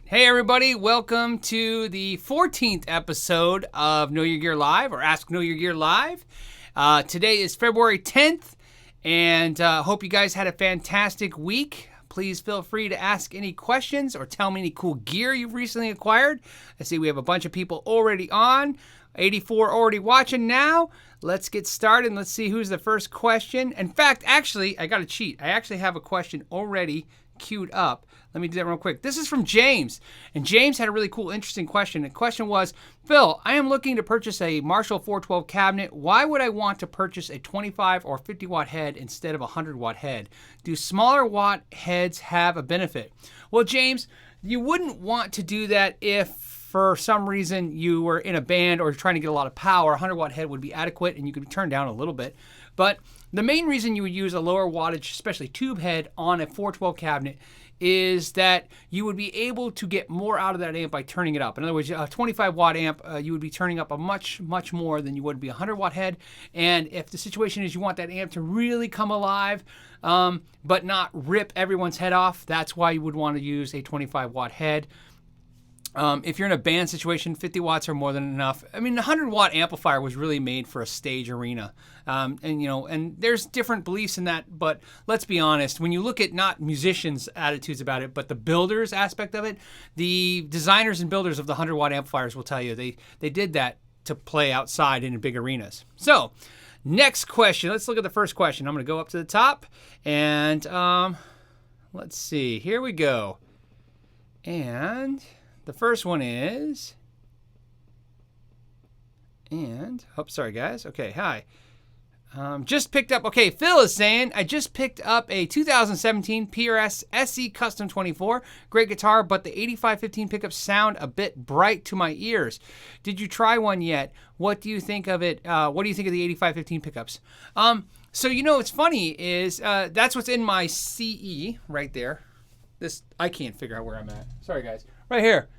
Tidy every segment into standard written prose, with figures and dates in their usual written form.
Hey everybody, welcome to the 14th episode of Know Your Gear Live, or Ask Know Your Gear Live. Today is February 10th, and hope you guys had a fantastic week. Please feel free to ask any questions or tell me any cool gear you've recently acquired. I see we have a bunch of people already on, 84 already watching now. Let's get started and let's see who's the first question. In fact, actually, I got to cheat. I actually have a question already queued up. Let me do that real quick. This is from James, and James had a really cool, interesting question. The question was, Phil, I am looking to purchase a Marshall 412 cabinet. Why would I want to purchase a 25 or 50 watt head instead of a 100 watt head? Do smaller watt heads have a benefit? Well, James, you wouldn't want to do that if for some reason you were in a band or trying to get a lot of power. A 100 watt head would be adequate and you could turn down a little bit. But the main reason you would use a lower wattage, especially tube head, on a 412 cabinet is that you would be able to get more out of that amp by turning it up. In other words, a 25 watt amp, you would be turning up a much more than you would be a 100 watt head. And if the situation is you want that amp to really come alive, but not rip everyone's head off, that's why you would want to use a 25 watt head. If you're in a band situation, 50 watts are more than enough. I mean, the 100 watt amplifier was really made for a stage arena. And there's different beliefs in that, but let's be honest, when you look at not musicians' attitudes about it, but the builders aspect of it, the designers and builders of the 100 watt amplifiers will tell you they did that to play outside in big arenas. So, next question. Let's look at the first question. I'm going to go up to the top, and let's see. Here we go. And the first one is, sorry guys. Okay, hi. Just picked up, okay, Phil is saying, I just picked up a 2017 PRS SE Custom 24. Great guitar, but the 8515 pickups sound a bit bright to my ears. Did you try one yet? What do you think of it? What do you think of the 8515 pickups? So, what's funny is that's what's in my CE right there. I can't figure out where I'm at. Sorry, guys. Right here.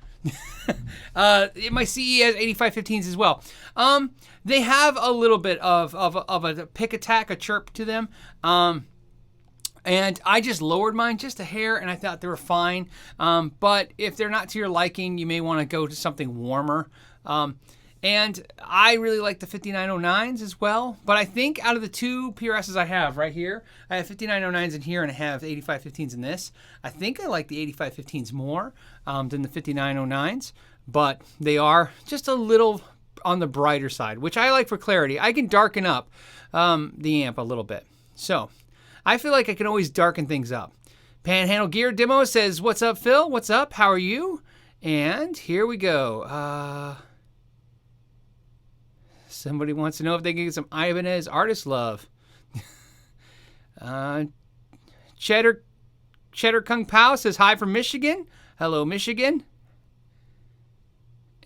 My CE has 8515s as well. They have a little bit of a pick attack, a chirp to them. And I just lowered mine just a hair, and I thought they were fine. But if they're not to your liking, you may want to go to something warmer. And I really like the 5909s as well. But I think out of the two PRSs I have right here, I have 5909s in here and I have 8515s in this. I think I like the 8515s more than the 5909s. But they are just a little on the brighter side, which I like for clarity. I can darken up the amp a little bit. So I feel like I can always darken things up. Panhandle Gear Demo says, what's up, Phil? What's up? How are you? And here we go. Somebody wants to know if they can get some Ibanez artist love. Cheddar Kung Pao says hi from Michigan. Hello, Michigan.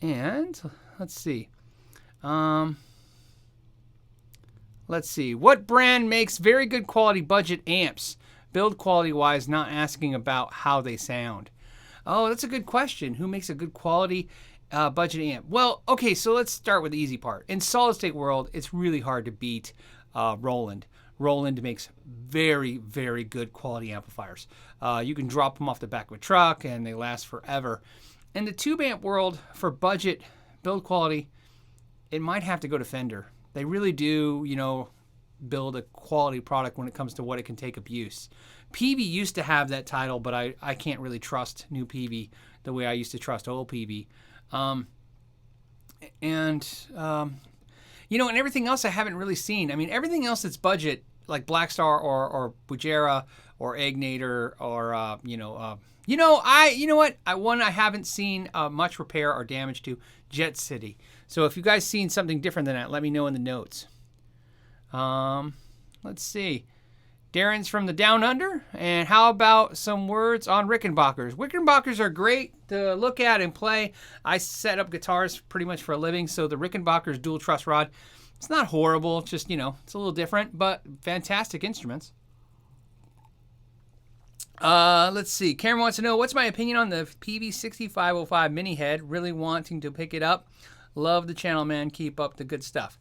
And let's see. What brand makes very good quality budget amps? Build quality wise, not asking about how they sound. Oh, that's a good question. Who makes a good quality budget amp? Well, okay, so let's start with the easy part. In solid state world, it's really hard to beat Roland. Roland makes very, very good quality amplifiers. You can drop them off the back of a truck and they last forever. In the tube amp world, for budget build quality, it might have to go to Fender. They really do, build a quality product when it comes to what it can take abuse. Peavey used to have that title, but I can't really trust new Peavey the way I used to trust old Peavey. And everything else I haven't really seen. I mean, everything else that's budget, like Blackstar or Bujera or Egnator or, I haven't seen much repair or damage to Jet City. So if you guys seen something different than that, let me know in the notes. Let's see. Darren's from the Down Under. And how about some words on Rickenbackers? Rickenbackers are great to look at and play. I set up guitars pretty much for a living, so the Rickenbackers dual truss rod, it's not horrible, just, it's a little different, but fantastic instruments. Let's see. Cameron wants to know, what's my opinion on the Peavey 6505 mini head? Really wanting to pick it up. Love the channel, man. Keep up the good stuff.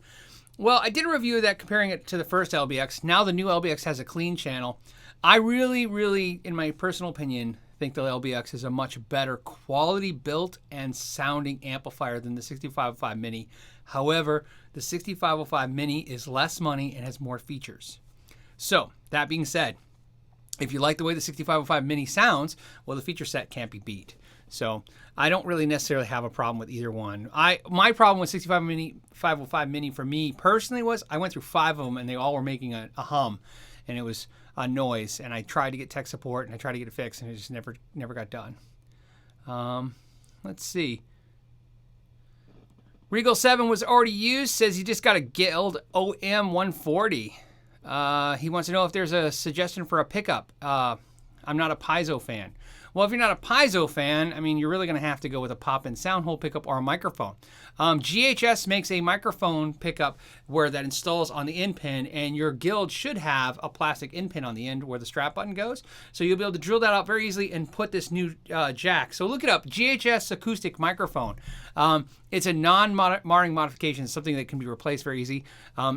Well, I did a review of that comparing it to the first LBX. Now the new LBX has a clean channel. I really, in my personal opinion, think the LBX is a much better quality built and sounding amplifier than the 6505 Mini. However, the 6505 Mini is less money and has more features. So, that being said, if you like the way the 6505 Mini sounds, well, the feature set can't be beat. So I don't really necessarily have a problem with either one. My problem with 6505 Mini for me personally was I went through 5 of them and they all were making a hum, and it was a noise. And I tried to get tech support and I tried to get it fixed, and it just never got done. Let's see. Regal 7 was already used. Says he just got a Guild OM 140. He wants to know if there's a suggestion for a pickup. I'm not a piezo fan. Well, if you're not a piezo fan, I mean, you're really going to have to go with a pop-in sound hole pickup or a microphone. GHS makes a microphone pickup where that installs on the in pin, and your Guild should have a plastic in pin on the end where the Strat button goes. So you'll be able to drill that out very easily and put this new jack. So look it up, GHS acoustic microphone. It's a non-marring modification, something that can be replaced very easy.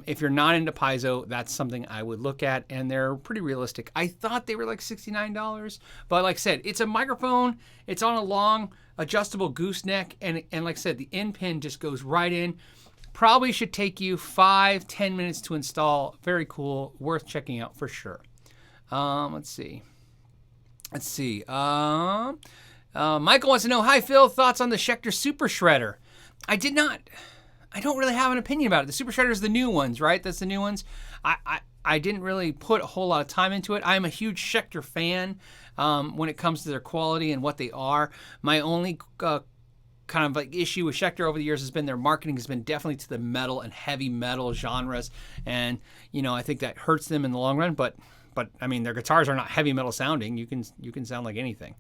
If you're not into piezo, that's something I would look at, and they're pretty realistic. I thought they were like $69, but like I said, it's a microphone. It's on a long adjustable gooseneck, and like I said, the in pin just goes right in. Probably should take you 5-10 minutes to install. Very cool, worth checking out for sure. Let's see. Michael wants to know, hi Phil, thoughts on the Schecter Super Shredder? I don't really have an opinion about it. The Super Shredder is the new ones, right? That's the new ones. I didn't really put a whole lot of time into it. I'm a huge Schecter fan when it comes to their quality and what they are. My only kind of like issue with Schecter over the years has been their marketing has been definitely to the metal and heavy metal genres, and I think that hurts them in the long run. But I mean, their guitars are not heavy metal sounding. You can sound like anything.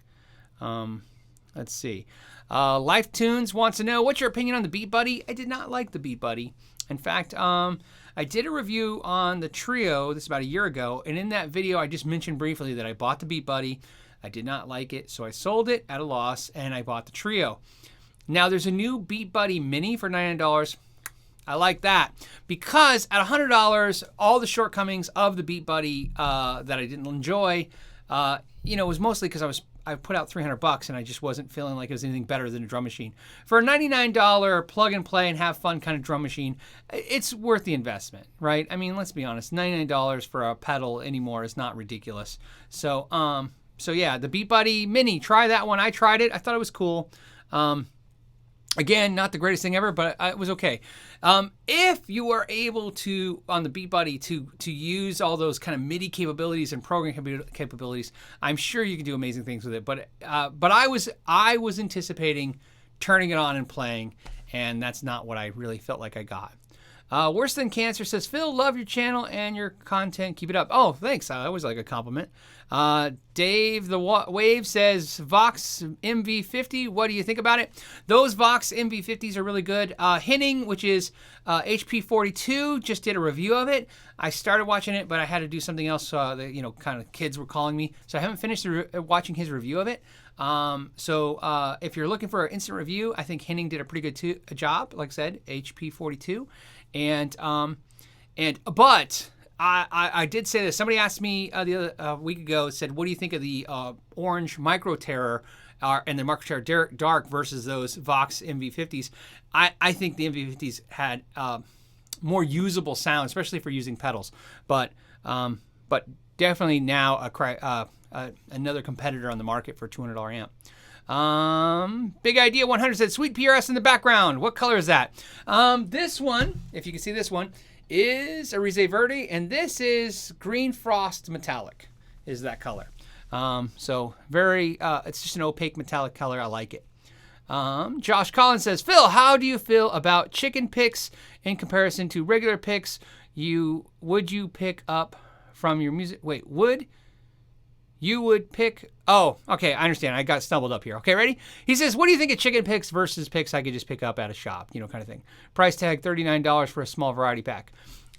Let's see. Life Tunes wants to know, what's your opinion on the Beat Buddy? I did not like the Beat Buddy. In fact, I did a review on the Trio, this is about a year ago, and in that video I just mentioned briefly that I bought the Beat Buddy. I did not like it, so I sold it at a loss and I bought the Trio. Now there's a new Beat Buddy Mini for $99. I like that because at $100, all the shortcomings of the Beat Buddy that I didn't enjoy, was mostly because I put out $300 and I just wasn't feeling like it was anything better than a drum machine. For a $99 plug and play and have fun kind of drum machine, it's worth the investment, right? I mean, let's be honest, $99 for a pedal anymore is not ridiculous. So yeah, the Beat Buddy Mini, try that one. I tried it. I thought it was cool. Again, not the greatest thing ever, but it was okay. If you are able to, on the Beat Buddy, to use all those kind of MIDI capabilities and program capabilities, I'm sure you can do amazing things with it. But I was anticipating turning it on and playing, and that's not what I really felt like I got. Worse Than Cancer says, Phil, love your channel and your content. Keep it up. Oh, thanks. I always like a compliment. Dave the Wave says, Vox MV50, what do you think about it? Those Vox MV50s are really good. Henning, which is HP42, just did a review of it. I started watching it, but I had to do something else. Kind of kids were calling me, so I haven't finished watching his review of it. So if you're looking for an instant review, I think Henning did a pretty good job. Like I said, HP42. But I did say this. Somebody asked me the other week ago, said, what do you think of the orange Micro Terror and the Micro Terror Dark versus those Vox MV50s? I think the MV50s had more usable sound, especially for using pedals. But definitely now another competitor on the market for $200 amp. Big Idea 100 said, sweet PRS in the background. What color is that? This one, if you can see this one, is a Rise Verde, and this is Green Frost Metallic, is that color. So very, it's just an opaque metallic color. I like it. Josh Collins says, Phil, how do you feel about chicken picks in comparison to regular picks? Would you pick up from your music? Wait, you would pick... Oh, okay, I understand. I got stumbled up here. Okay, ready? He says, what do you think of chicken picks versus picks I could just pick up at a shop, kind of thing. Price tag, $39 for a small variety pack.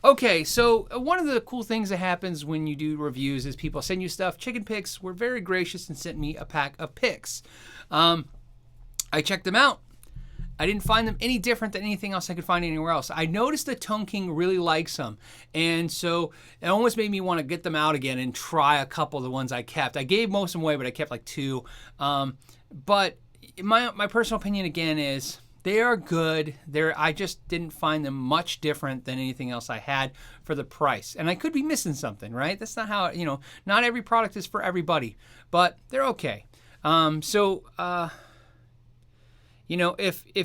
Okay, so one of the cool things that happens when you do reviews is people send you stuff. Chicken Picks were very gracious and sent me a pack of picks. I checked them out. I didn't find them any different than anything else I could find anywhere else. I noticed that Tone King really likes them, and so it almost made me want to get them out again and try a couple of the ones I kept. I gave most of them away, but I kept like 2. But my personal opinion again is they are good. I just didn't find them much different than anything else I had for the price. And I could be missing something, right? That's not how, not every product is for everybody, but they're okay. If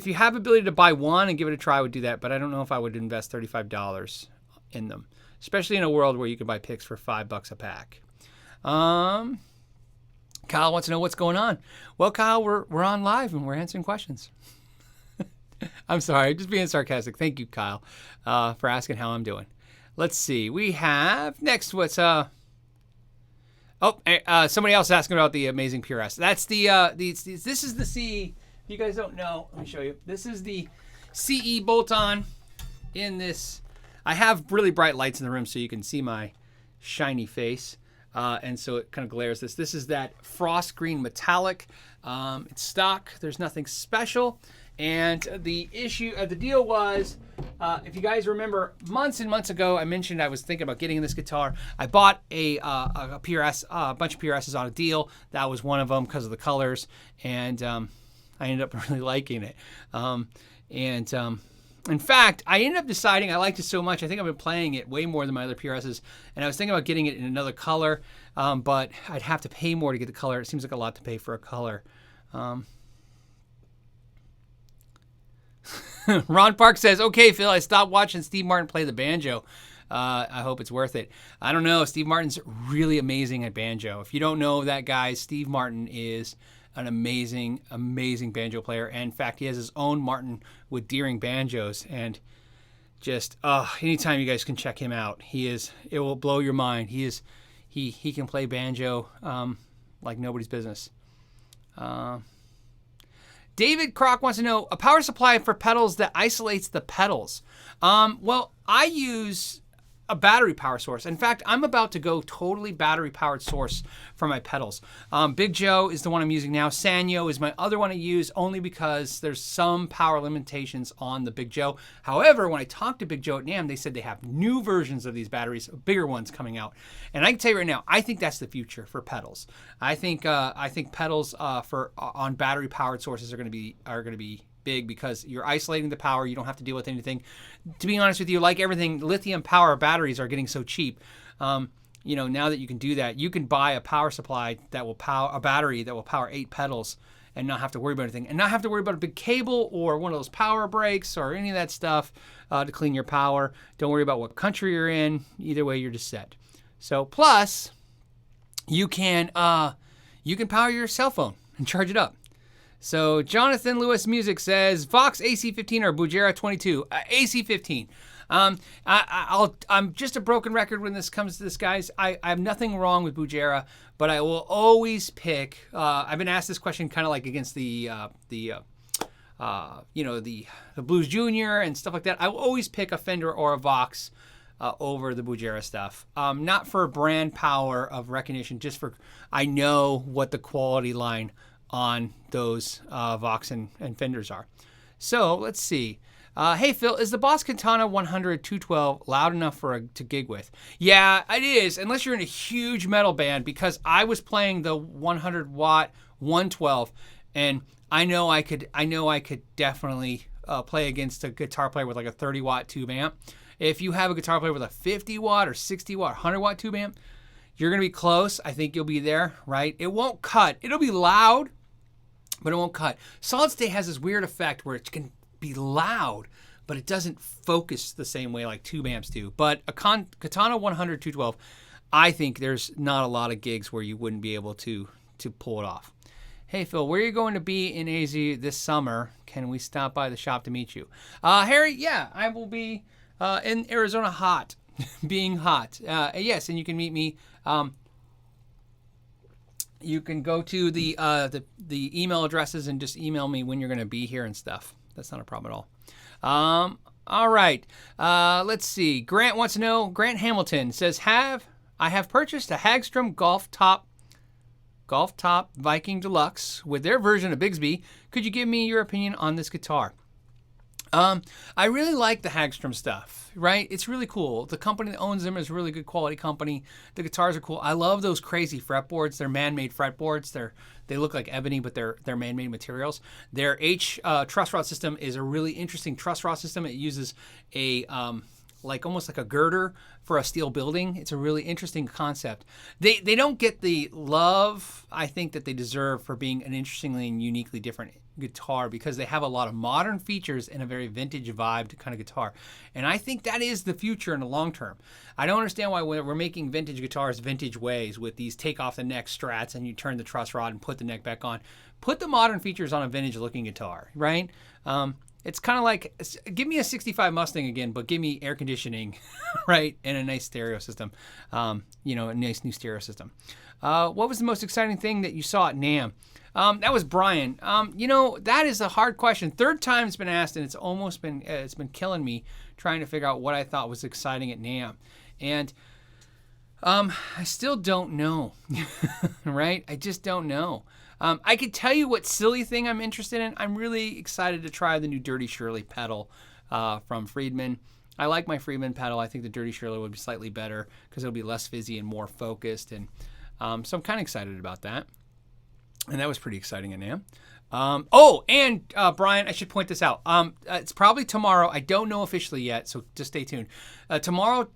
you have ability to buy one and give it a try, I would do that. But I don't know if I would invest $35 in them, especially in a world where you can buy picks for $5 a pack. Kyle wants to know what's going on. Well, Kyle, we're on live and we're answering questions. I'm sorry, just being sarcastic. Thank you, Kyle, for asking how I'm doing. Let's see. We have next. What's somebody else asking about the amazing PRS. That's this is the CE. If you guys don't know, let me show you. This is the CE bolt-on in this. I have really bright lights in the room so you can see my shiny face. And so it kind of glares this. This is that frost green metallic. It's stock. There's nothing special. And the deal was, if you guys remember, months and months ago, I mentioned I was thinking about getting this guitar. I bought a PRS, a bunch of PRSs on a deal. That was one of them because of the colors, and I ended up really liking it. In fact, I ended up deciding I liked it so much. I think I've been playing it way more than my other PRSs, and I was thinking about getting it in another color, but I'd have to pay more to get the color. It seems like a lot to pay for a color. Ron Park says, okay, Phil, I stopped watching Steve Martin play the banjo. I hope it's worth it. I don't know. Steve Martin's really amazing at banjo. If you don't know that guy, Steve Martin is an amazing, amazing banjo player. And in fact, he has his own Martin with Deering banjos. And just, anytime you guys can check him out, it will blow your mind. He can play banjo like nobody's business. David Kroc wants to know a power supply for pedals that isolates the pedals. Well, I use a battery power source. In fact, I'm about to go totally battery powered source for my pedals. Big Joe is the one I'm using now. Sanyo is my other one I use only because there's some power limitations on the Big Joe. However, when I talked to Big Joe at NAMM, they said they have new versions of these batteries, bigger ones coming out. And I can tell you right now, I think that's the future for pedals. I think pedals on battery powered sources are going to be big because you're isolating the power. You don't have to deal with anything. To be honest with you, like everything, lithium power batteries are getting so cheap. Now that you can do that, you can buy a power supply that will power a battery that will power 8 pedals and not have to worry about anything, and not have to worry about a big cable or one of those power breaks or any of that stuff to clean your power. Don't worry about what country you're in. Either way, you're just set. So plus, you can power your cell phone and charge it up. So Jonathan Lewis Music says Vox AC15 or Bujera 22. AC15. I'm just a broken record when this comes to this, guys. I have nothing wrong with Bujera, but I will always pick. I've been asked this question kind of like against the Blues Junior and stuff like that. I will always pick a Fender or a Vox over the Bujera stuff. Not for brand power of recognition, just for I know what the quality line on those Vox and Fenders are. So let's see. Hey Phil, is the Boss Katana 100 212 loud enough to gig with? Yeah, it is, unless you're in a huge metal band, because I was playing the 100 watt 112, and I know I could definitely play against a guitar player with like a 30 watt tube amp. If you have a guitar player with a 50 watt or 60 watt 100 watt tube amp, you're gonna be close. I think you'll be there, right? It won't cut. It'll be loud, but it won't cut. Solid state has this weird effect where it can be loud, but it doesn't focus the same way like tube amps do. But a Katana 100 212, I think there's not a lot of gigs where you wouldn't be able to pull it off. Hey Phil, where are you going to be in AZ this summer? Can we stop by the shop to meet you? Harry, yeah, I will be in Arizona hot, being hot. Yes, and you can meet me. You can go to the email addresses and just email me when you're going to be here and stuff. That's not a problem at all. All right. Let's see. Grant wants to know. Grant Hamilton says, I have purchased a Hagstrom Golf Top Viking Deluxe with their version of Bigsby. Could you give me your opinion on this guitar? I really like the Hagstrom stuff, right? It's really cool. The company that owns them is a really good quality company. The guitars are cool. I love those crazy fretboards. They're man-made fretboards. They look like ebony, but they're man-made materials. Their truss rod system is a really interesting truss rod system. It uses a almost like a girder for a steel building. It's a really interesting concept. They don't get the love I think that they deserve for being an interestingly and uniquely different guitar, because they have a lot of modern features and a very vintage vibe kind of guitar. And I think that is the future in the long term. I don't understand why we're making vintage guitars vintage ways with these take off the neck strats and you turn the truss rod and put the neck back on. Put the modern features on a vintage looking guitar, right? It's kind of like, give me a 65 Mustang again, but give me air conditioning, right? And a nice stereo system, a nice new stereo system. What was the most exciting thing that you saw at NAMM? That was Brian. That is a hard question. Third time it's been asked, and it's been killing me trying to figure out what I thought was exciting at NAMM. And I still don't know, right? I just don't know. I could tell you what silly thing I'm interested in. I'm really excited to try the new Dirty Shirley pedal from Friedman. I like my Friedman pedal. I think the Dirty Shirley would be slightly better because it'll be less fizzy and more focused. And so I'm kind of excited about that. And that was pretty exciting at NAMM. Brian, I should point this out. It's probably tomorrow. I don't know officially yet, so just stay tuned. Tomorrow,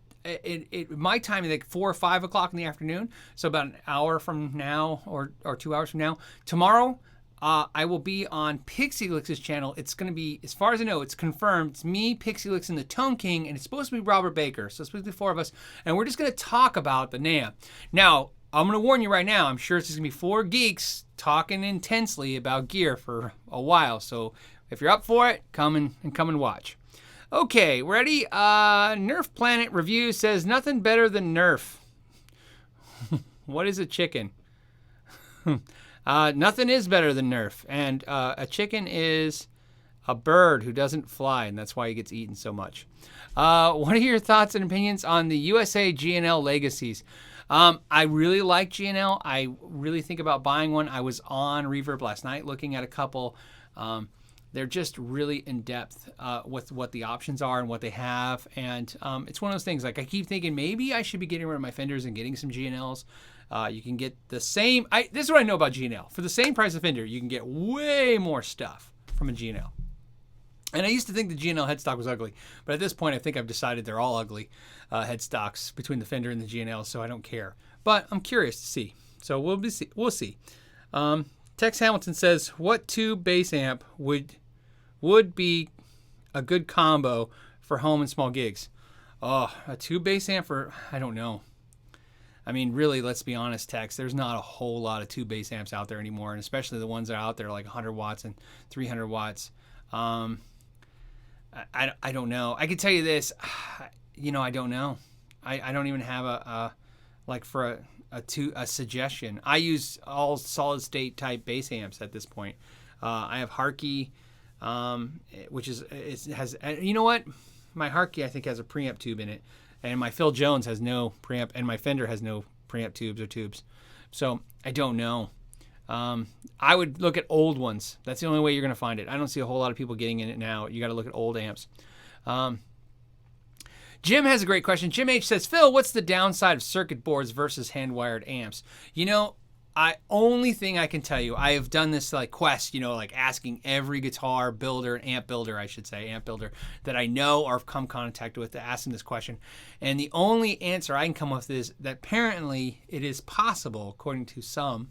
my time is like 4 or 5 o'clock in the afternoon, so about an hour from now or 2 hours from now. Tomorrow, I will be on Pixielix's channel. It's going to be, as far as I know, it's confirmed. It's me, Pixielix, and the Tone King, and it's supposed to be Robert Baker. So it's supposed to be 4 of us, and we're just going to talk about the NAMM. Now, I'm going to warn you right now, I'm sure it's just going to be 4 geeks talking intensely about gear for a while. So if you're up for it, come and watch. Okay, ready? Nerf Planet Review says nothing better than Nerf. What is a chicken? Nothing is better than Nerf. And a chicken is a bird who doesn't fly, and that's why he gets eaten so much. What are your thoughts and opinions on the USA G&L Legacies? I really like G&L. I really think about buying one. I was on Reverb last night looking at a couple. They're just really in depth with what the options are and what they have. And it's one of those things, like I keep thinking maybe I should be getting rid of my Fenders and getting some G&Ls. You can get the same, this is what I know about G&L. For the same price of Fender, you can get way more stuff from a G&L. And I used to think the G&L headstock was ugly, but at this point I think I've decided they're all ugly headstocks between the Fender and the G&L, so I don't care. But I'm curious to see. So we'll see. Tex Hamilton says, what tube bass amp would be a good combo for home and small gigs? Oh, a tube bass amp for, I don't know. I mean, really, let's be honest, Tex, there's not a whole lot of tube bass amps out there anymore, and especially the ones that are out there like 100 watts and 300 watts. I don't know. I can tell you this, I don't know. I don't even have a suggestion. I use all solid state type bass amps at this point. I have Harkey, which has you know what? My Harkey I think has a preamp tube in it, and my Phil Jones has no preamp, and my Fender has no preamp tubes. So I don't know. I would look at old ones. That's the only way you're going to find it. I don't see a whole lot of people getting in it now. You got to look at old amps. Jim has a great question. Jim H says, Phil, what's the downside of circuit boards versus hand-wired amps? Only thing I can tell you, I have done this quest, like asking every guitar builder, amp builder that I know or have come contact with to ask them this question. And the only answer I can come up with is that apparently it is possible, according to some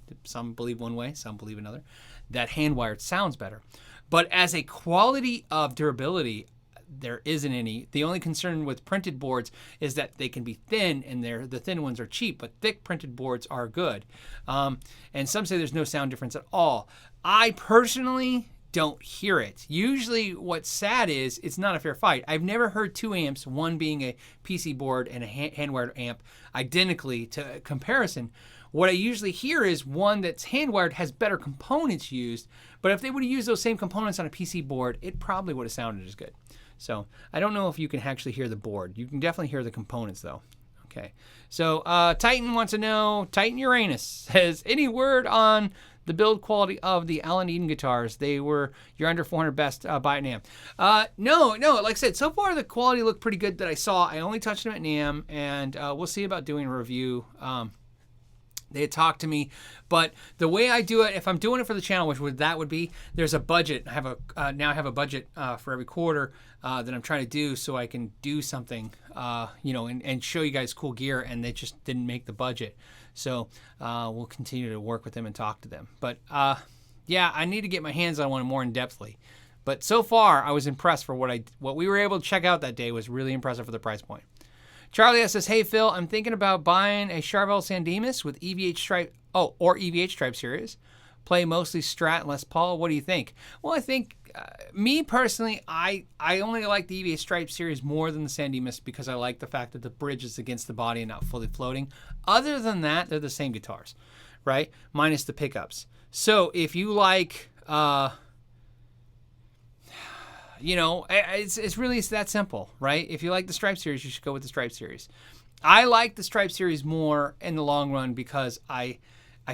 believe one way, some believe another, that hand-wired sounds better. But as a quality of durability, there isn't any. The only concern with printed boards is that they can be thin, and the thin ones are cheap, but thick printed boards are good. And some say there's no sound difference at all. I personally don't hear it. Usually what's sad is it's not a fair fight. I've never heard 2 amps, one being a PC board and a hand-wired amp, identically to comparison. What I usually hear is one that's hand-wired has better components used, but if they would have used those same components on a PC board, it probably would have sounded as good. So I don't know if you can actually hear the board. You can definitely hear the components though. Okay. So Titan wants to know, Titan Uranus says, any word on the build quality of the Alan Eden guitars. You're under 400 best, buy at NAMM. No, like I said, so far the quality looked pretty good that I saw. I only touched them at NAMM, and we'll see about doing a review. They had talked to me, but the way I do it, if I'm doing it for the channel, which would be, there's a budget. I have now I have a budget for every quarter that I'm trying to do, so I can do something, and show you guys cool gear, and they just didn't make the budget. So we'll continue to work with them and talk to them. But yeah, I need to get my hands on one more in depthly. But so far, I was impressed for what we were able to check out that day. Was really impressive for the price point. Charlie S says, "Hey Phil, I'm thinking about buying a Charvel Sandemus with EVH stripe, or EVH stripe series. Play mostly Strat and Les Paul. What do you think?" Well, I think me personally, I only like the EVH stripe series more than the Sandemus because I like the fact that the bridge is against the body and not fully floating. Other than that, they're the same guitars, right? Minus the pickups. So if you like, it's really that simple, right? If you like the Stripe series, you should go with the Stripe series. I like the Stripe series more in the long run because I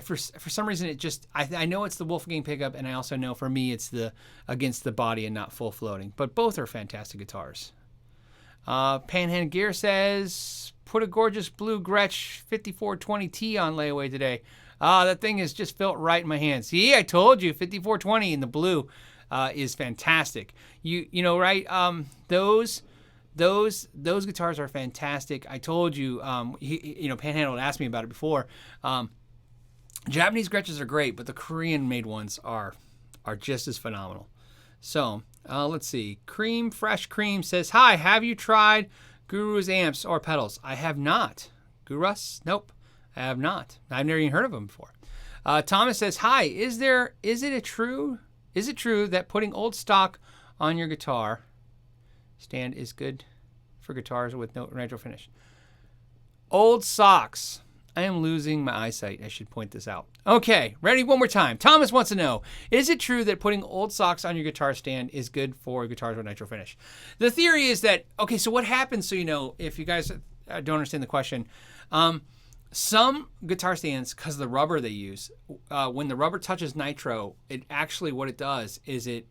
for some reason I know it's the Wolfgang pickup, and I also know for me it's the against the body and not full floating. But both are fantastic guitars. Panhand Gear says, "Put a gorgeous blue Gretsch 5420T on layaway today. That thing is just felt right in my hands. See, I told you, 5420 in the blue." Is fantastic. Right? Those guitars are fantastic. I told you, Panhandle asked me about it before. Japanese Gretches are great, but the Korean made ones are just as phenomenal. So let's see. Fresh Cream says, "Hi, have you tried Guru's amps or pedals?" I have not. Gurus? Nope, I have not. I've never even heard of them before. Thomas says, "Hi, is it true that putting old stock on your guitar stand is good for guitars with no nitro finish?" Old socks. I am losing my eyesight. I should point this out. Okay, ready one more time. Thomas wants to know, is it true that putting old socks on your guitar stand is good for guitars with nitro finish? The theory is that, okay, so what happens, if you guys don't understand the question, some guitar stands, because of the rubber they use, when the rubber touches nitro, it actually, what it does is it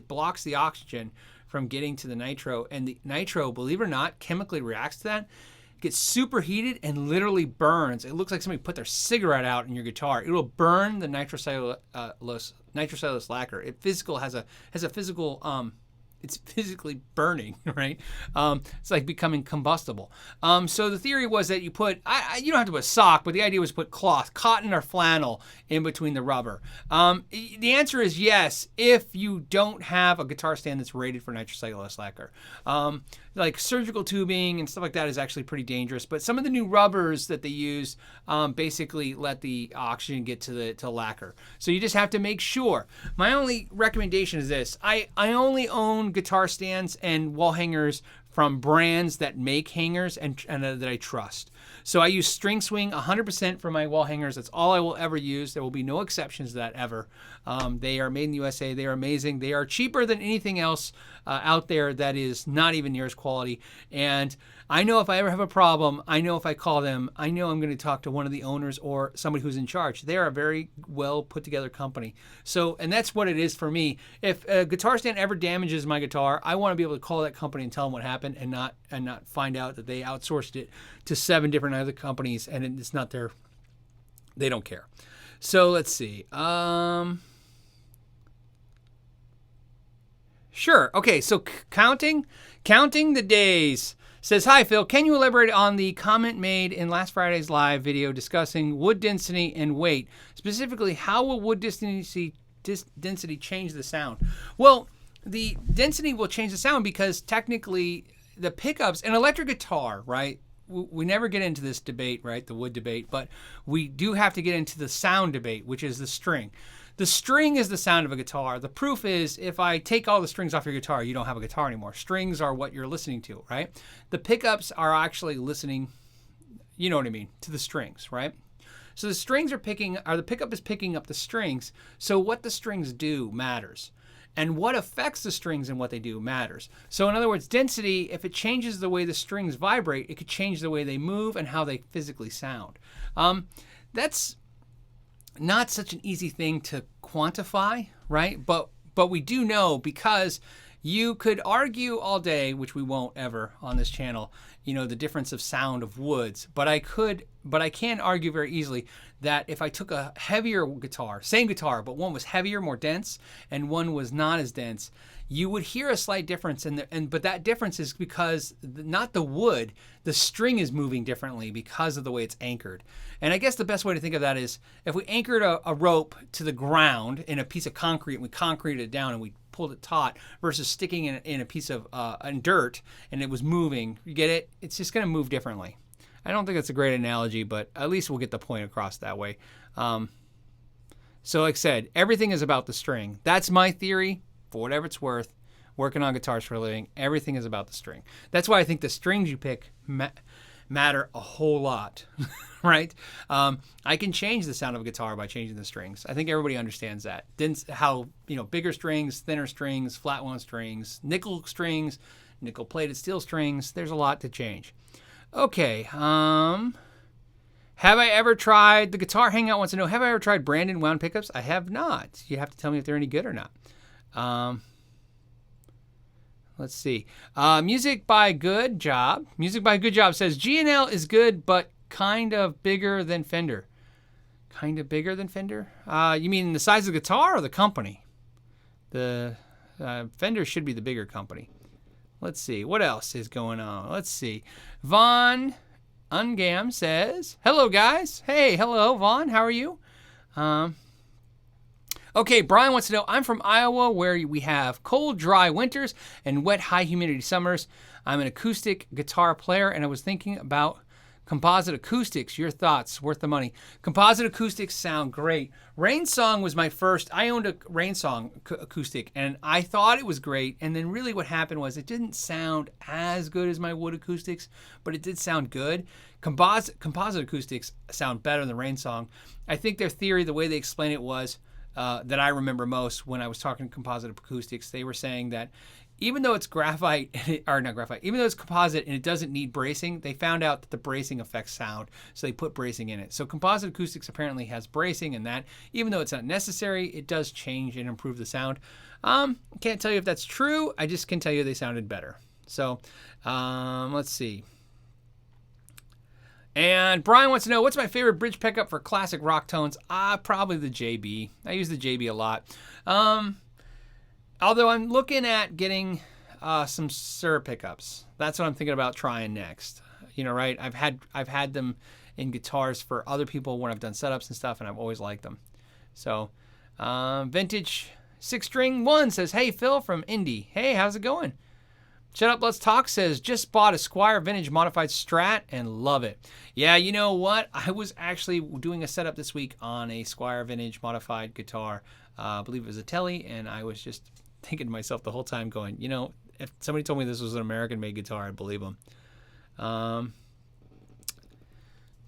blocks the oxygen from getting to the nitro, and the nitro, believe it or not, chemically reacts to that, gets superheated and literally burns. It looks like somebody put their cigarette out in your guitar. It will burn the nitrocellulose lacquer. It has a physical it's physically burning, right? It's like becoming combustible. So the theory was that you put, you don't have to put a sock, but the idea was to put cloth, cotton or flannel in between the rubber. The answer is yes, if you don't have a guitar stand that's rated for nitrocellulose lacquer. Like surgical tubing and stuff like that is actually pretty dangerous, but some of the new rubbers that they use basically let the oxygen get to the lacquer. So you just have to make sure. My only recommendation is this. I only own guitar stands and wall hangers from brands that make hangers and that I trust. So I use String Swing 100% for my wall hangers. That's all I will ever use. There will be no exceptions to that ever. They are made in the USA. They are amazing. They are cheaper than anything else out there that is not even near as quality. And I know if I ever have a problem, I know if I call them, I know I'm going to talk to one of the owners or somebody who's in charge. They are a very well put together company. So, and that's what it is for me. If a guitar stand ever damages my guitar, I want to be able to call that company and tell them what happened, and not find out that they outsourced it to 7 different other companies and it's not their, they don't care. So let's see. Sure. Okay. So counting the days. Says, "Hi, Phil. Can you elaborate on the comment made in last Friday's live video discussing wood density and weight? Specifically, how will wood density change the sound?" Well, the density will change the sound because technically the pickups, an electric guitar, right? We never get into this debate, right? The wood debate, but we do have to get into the sound debate, which is the string. The string is the sound of a guitar. The proof is if I take all the strings off your guitar, you don't have a guitar anymore. Strings are what you're listening to, right? The pickups are actually listening, you know what I mean, to the strings, right? So the strings are the pickup is picking up the strings. So what the strings do matters. And what affects the strings and what they do matters. So in other words, density, if it changes the way the strings vibrate, it could change the way they move and how they physically sound. not such an easy thing to quantify, right? But we do know, because you could argue all day, which we won't ever on this channel, the difference of sound of woods. But I can argue very easily that if I took a heavier guitar, same guitar, but one was heavier, more dense, and one was not as dense, you would hear a slight difference. But that difference is because not the wood, the string is moving differently because of the way it's anchored. And I guess the best way to think of that is if we anchored a rope to the ground in a piece of concrete and we concreted it down and we pulled it taut versus sticking in a piece of in dirt and it was moving. You get it? It's just going to move differently. I don't think that's a great analogy, but at least we'll get the point across that way. So like I said, everything is about the string. That's my theory, for whatever it's worth. Working on guitars for a living, everything is about the string. That's why I think the strings you pick matter a whole lot, right? I can change the sound of a guitar by changing the strings. I think everybody understands that. Then how, bigger strings, thinner strings, flat wound strings, nickel plated steel strings, there's a lot to change. Okay, have I ever tried, the Guitar Hangout wants to know, have I ever tried Brandon wound pickups? I have not. You have to tell me if they're any good or not. Let's see. Music by Good Job says G&L is good, but kind of bigger than Fender. Kind of bigger than Fender? You mean the size of the guitar or the company? The Fender should be the bigger company. Let's see. What else is going on? Let's see. Vaughn Ungam says, hello, guys. Hey, hello, Vaughn. How are you? Okay, Brian wants to know, I'm from Iowa, where we have cold, dry winters and wet, high humidity summers. I'm an acoustic guitar player, and I was thinking about composite acoustics. Your thoughts? Worth the money. Composite acoustics sound great. Rain Song was my first. I owned a Rain Song acoustic, and I thought it was great. And then really what happened was it didn't sound as good as my wood acoustics, but it did sound good. Composite acoustics sound better than Rain Song. I think their theory, the way they explained it was, that I remember most when I was talking composite acoustics, they were saying that even though it's even though it's composite and it doesn't need bracing, they found out that the bracing affects sound, so they put bracing in it. So composite acoustics apparently has bracing, and that, even though it's not necessary, it does change and improve the sound. Can't tell you if that's true. I just can tell you they sounded better. So let's see. And Brian wants to know, what's my favorite bridge pickup for classic rock tones? Probably the JB. I use the JB a lot. Although I'm looking at getting some Sir pickups. That's what I'm thinking about trying next. Right? I've had them in guitars for other people when I've done setups and stuff, and I've always liked them. So, Vintage 6-String 1 says, hey, Phil from Indy. Hey, how's it going? Shut Up, Let's Talk says, just bought a Squier Vintage Modified Strat and love it. Yeah, you know what? I was actually doing a setup this week on a Squier Vintage Modified guitar. I believe it was a Tele, and I was just thinking to myself the whole time going, if somebody told me this was an American-made guitar, I'd believe them.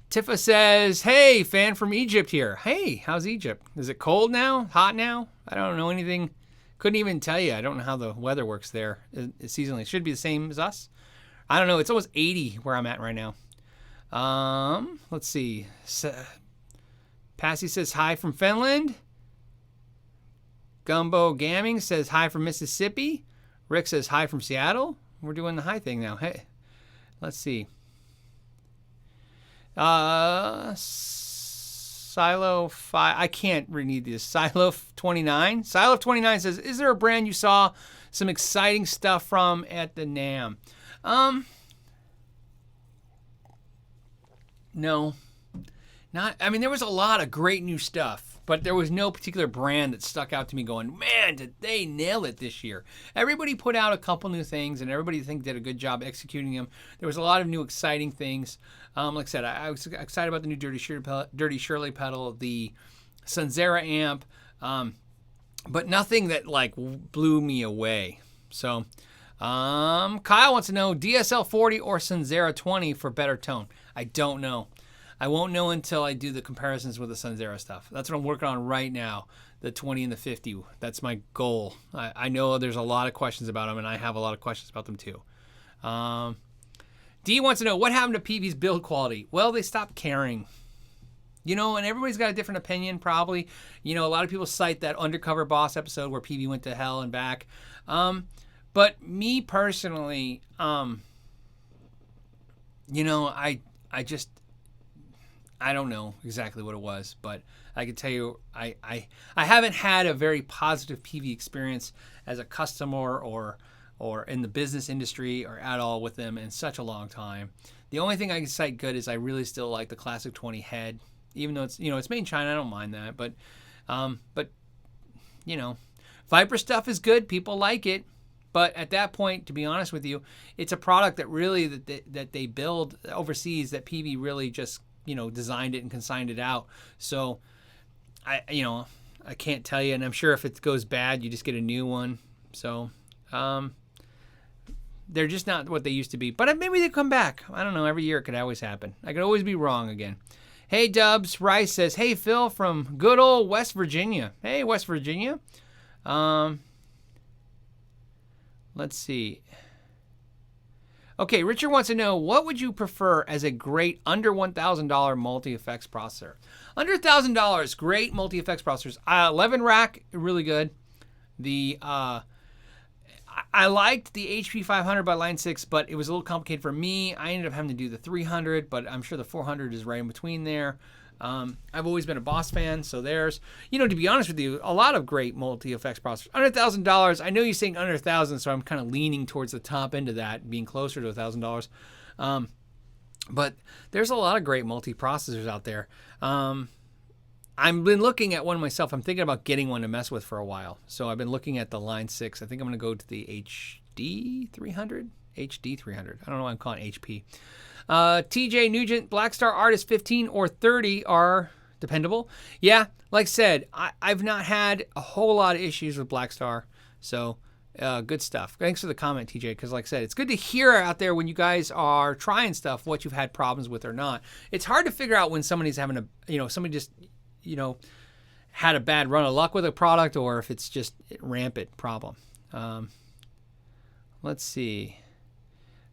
Tifa says, hey, fan from Egypt here. Hey, how's Egypt? Is it cold now? Hot now? I don't know anything. Couldn't even tell you. I don't know how the weather works there seasonally. It should be the same as us. I don't know. It's almost 80 where I'm at right now. Let's see. Passy says hi from Finland. Gumbo Gamming says hi from Mississippi. Rick says hi from Seattle. We're doing the hi thing now. Hey, let's see. Silo 5, I can't read this. Silo 29. Silo 29 says, is there a brand you saw some exciting stuff from at the NAMM? No. There was a lot of great new stuff, but there was no particular brand that stuck out to me going, man, did they nail it this year. Everybody put out a couple new things, and everybody did a good job executing them. There was a lot of new exciting things. Like I said, I was excited about the new Dirty Shirley pedal, the Sunzera amp, but nothing that blew me away. So Kyle wants to know, DSL 40 or Sunzera 20 for better tone. I don't know. I won't know until I do the comparisons with the Sunzera stuff. That's what I'm working on right now, the 20 and the 50. That's my goal. I know there's a lot of questions about them, and I have a lot of questions about them too. D wants to know, what happened to Peavey's build quality? Well, they stopped caring. You know, and everybody's got a different opinion, probably. You know, a lot of people cite that Undercover Boss episode where Peavey went to hell and back. But me personally, you know, I don't know exactly what it was, but I can tell you I haven't had a very positive Peavey experience as a customer or in the business industry or at all with them in such a long time. The only thing I can cite good is I really still like the Classic 20 head, even though it's, you know, it's made in China. I don't mind that, but you know, Viper stuff is good. People like it. But at that point, to be honest with you, it's a product that really that they build overseas, that Peavey really just, you know, designed it and consigned it out. So I can't tell you, and I'm sure if it goes bad, you just get a new one. So they're just not what they used to be. But maybe they come back. I don't know. Every year it could always happen. I could always be wrong again. Hey, Dubs. Rice says, hey, Phil from good old West Virginia. Hey, West Virginia. Let's see. Okay, Richard wants to know, what would you prefer as a great under $1,000 multi-effects processor? Under $1,000, great multi-effects processors. 11 rack, really good. The I liked the HP 500 by Line 6, but it was a little complicated for me. I ended up having to do the 300, but I'm sure the 400 is right in between there. I've always been a Boss fan, so there's, you know, to be honest with you, a lot of great multi-effects processors. Under $1,000, I know you're saying under $1,000, so I'm kind of leaning towards the top end of that, being closer to $1,000. But there's a lot of great multi-processors out there. I've been looking at one myself. I'm thinking about getting one to mess with for a while. So I've been looking at the Line 6. I think I'm going to go to the HD 300. HD 300. I don't know why I'm calling it HP. TJ Nugent, Blackstar Artist 15 or 30 are dependable. Yeah, like I said, I've not had a whole lot of issues with Blackstar. So good stuff. Thanks for the comment, TJ, because like I said, it's good to hear out there when you guys are trying stuff, what you've had problems with or not. It's hard to figure out when somebody's having somebody just, had a bad run of luck with a product, or if it's just a rampant problem. Let's see.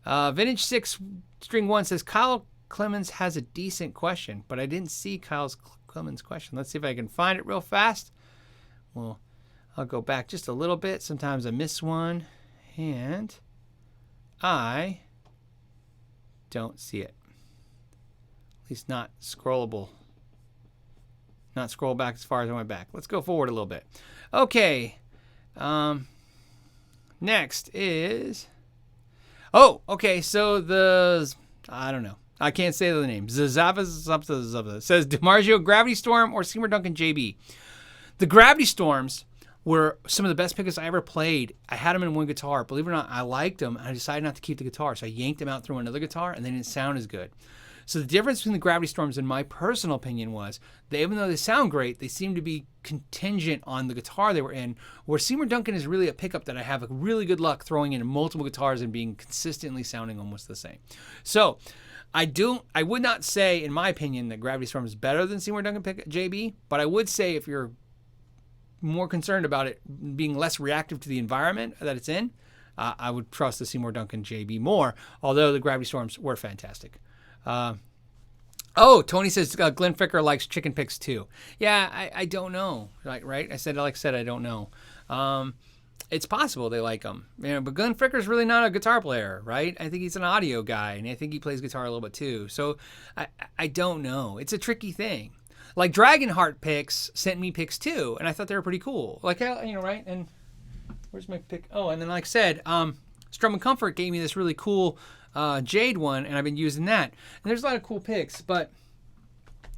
Vintage 6 String 1 says, Kyle Clemens has a decent question, but I didn't see Clemens' question. Let's see if I can find it real fast. Well, I'll go back just a little bit. Sometimes I miss one, and I don't see it. At least not scrollable. Not scroll back as far as I went back. Let's go forward a little bit. Okay. Next is... Oh, okay. So I don't know. I can't say the name. Zazava says DiMarzio Gravity Storm or Seymour Duncan JB. The Gravity Storms were some of the best pickups I ever played. I had them in one guitar. Believe it or not, I liked them. I decided not to keep the guitar, so I yanked them out through another guitar, and they didn't sound as good. So the difference between the Gravity Storms, in my personal opinion, was that even though they sound great, they seem to be contingent on the guitar they were in, where Seymour Duncan is really a pickup that I have really good luck throwing in multiple guitars and being consistently sounding almost the same. So I would not say, in my opinion, that Gravity Storm is better than Seymour Duncan JB, but I would say if you're more concerned about it being less reactive to the environment that it's in, I would trust the Seymour Duncan JB more, although the Gravity Storms were fantastic. Tony says Glenn Ficker likes chicken picks too. Yeah, I don't know. Right? I said I don't know. It's possible they like them. But Glenn Ficker's really not a guitar player, right? I think he's an audio guy, and I think he plays guitar a little bit too. So I don't know. It's a tricky thing. Like Dragonheart Picks sent me picks too, and I thought they were pretty cool. Like, right? And where's my pick? Oh, and then like I said, Strum and Comfort gave me this really cool Jade one, and I've been using that. And there's a lot of cool picks, but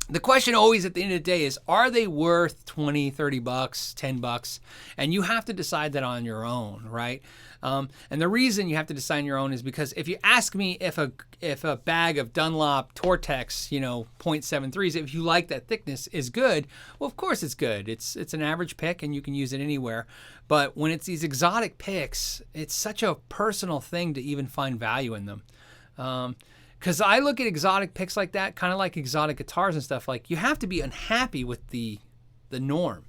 the question always at the end of the day is, are they worth $20, $30, $10? And you have to decide that on your own, right? And the reason you have to decide on your own is because if you ask me if a bag of Dunlop Tortex, 0.73s, if you like that thickness, is good, well, of course it's good. It's an average pick, and you can use it anywhere. But when it's these exotic picks, it's such a personal thing to even find value in them. Because I look at exotic picks like that, kind of like exotic guitars and stuff, like you have to be unhappy with the norm,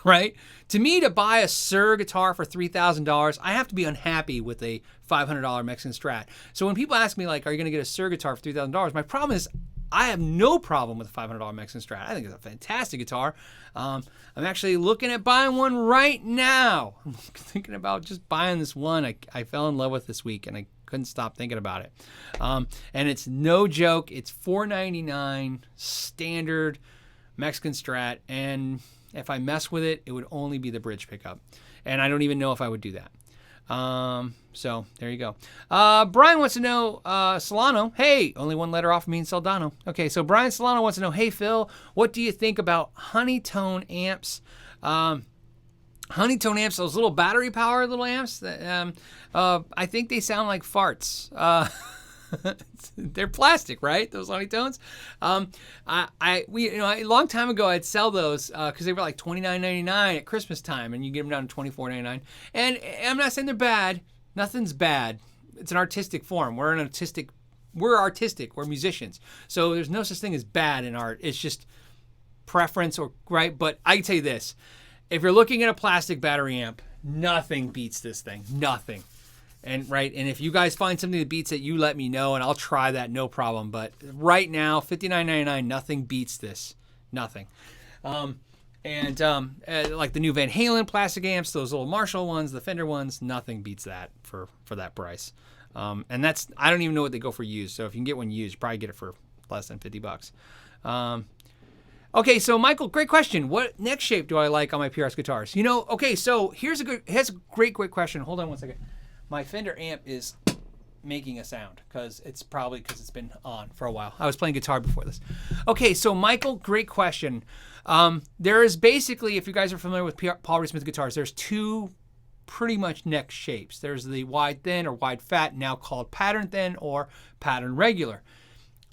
right? To me, to buy a Suhr guitar for $3,000, I have to be unhappy with a $500 Mexican Strat. So when people ask me, like, are you going to get a Suhr guitar for $3,000? My problem is I have no problem with a $500 Mexican Strat. I think it's a fantastic guitar. I'm actually looking at buying one right now. I'm thinking about just buying this one I fell in love with this week, and I couldn't stop thinking about it. And it's no joke. It's $499 standard Mexican Strat, and if I mess with it, it would only be the bridge pickup. And I don't even know if I would do that. So there you go. Brian wants to know, Solano, hey, only one letter off means Soldano. Okay, so Brian Solano wants to know, hey Phil, what do you think about honeytone amps? Honeytone amps, those little battery power little amps, I think they sound like farts. They're plastic, right? Those honeytones. A long time ago, I'd sell those because they were like $29.99 at Christmas time, and you get them down to $24.99. And I'm not saying they're bad. Nothing's bad. It's an artistic form. We're artistic. We're musicians. So there's no such thing as bad in art. It's just preference, or right. But I can tell you this: if you're looking at a plastic battery amp, nothing beats this thing. Nothing. And if you guys find something that beats it, you let me know, and I'll try that, no problem. But right now, $59.99, nothing beats this, nothing. Like the new Van Halen plastic amps, those little Marshall ones, the Fender ones, nothing beats that for that price. And that's, I don't even know what they go for used. So if you can get one used, you probably get it for less than $50. Okay, so Michael, great question. What neck shape do I like on my PRS guitars? Okay, so here's a great question. Hold on one second. My Fender amp is making a sound because it's been on for a while. I was playing guitar before this. Okay, so Michael, great question. There is basically, if you guys are familiar with Paul Reed Smith guitars, there's two pretty much neck shapes. There's the wide thin or wide fat, now called pattern thin or pattern regular.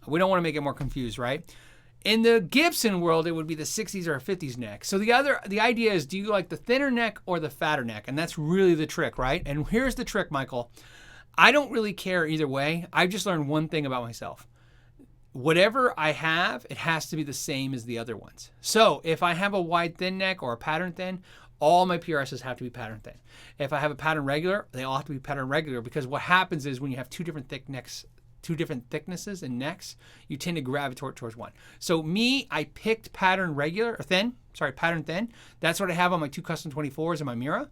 We don't want to make it more confused, right? In the Gibson world, it would be the 60s or 50s neck. So the idea is, do you like the thinner neck or the fatter neck? And that's really the trick, right? And here's the trick, Michael. I don't really care either way. I've just learned one thing about myself. Whatever I have, it has to be the same as the other ones. So if I have a wide thin neck or a pattern thin, all my PRSs have to be pattern thin. If I have a pattern regular, they all have to be pattern regular, because what happens is when you have two different thicknesses and necks, you tend to gravitate towards one. So I picked pattern thin. That's what I have on my two custom 24s and my Mira.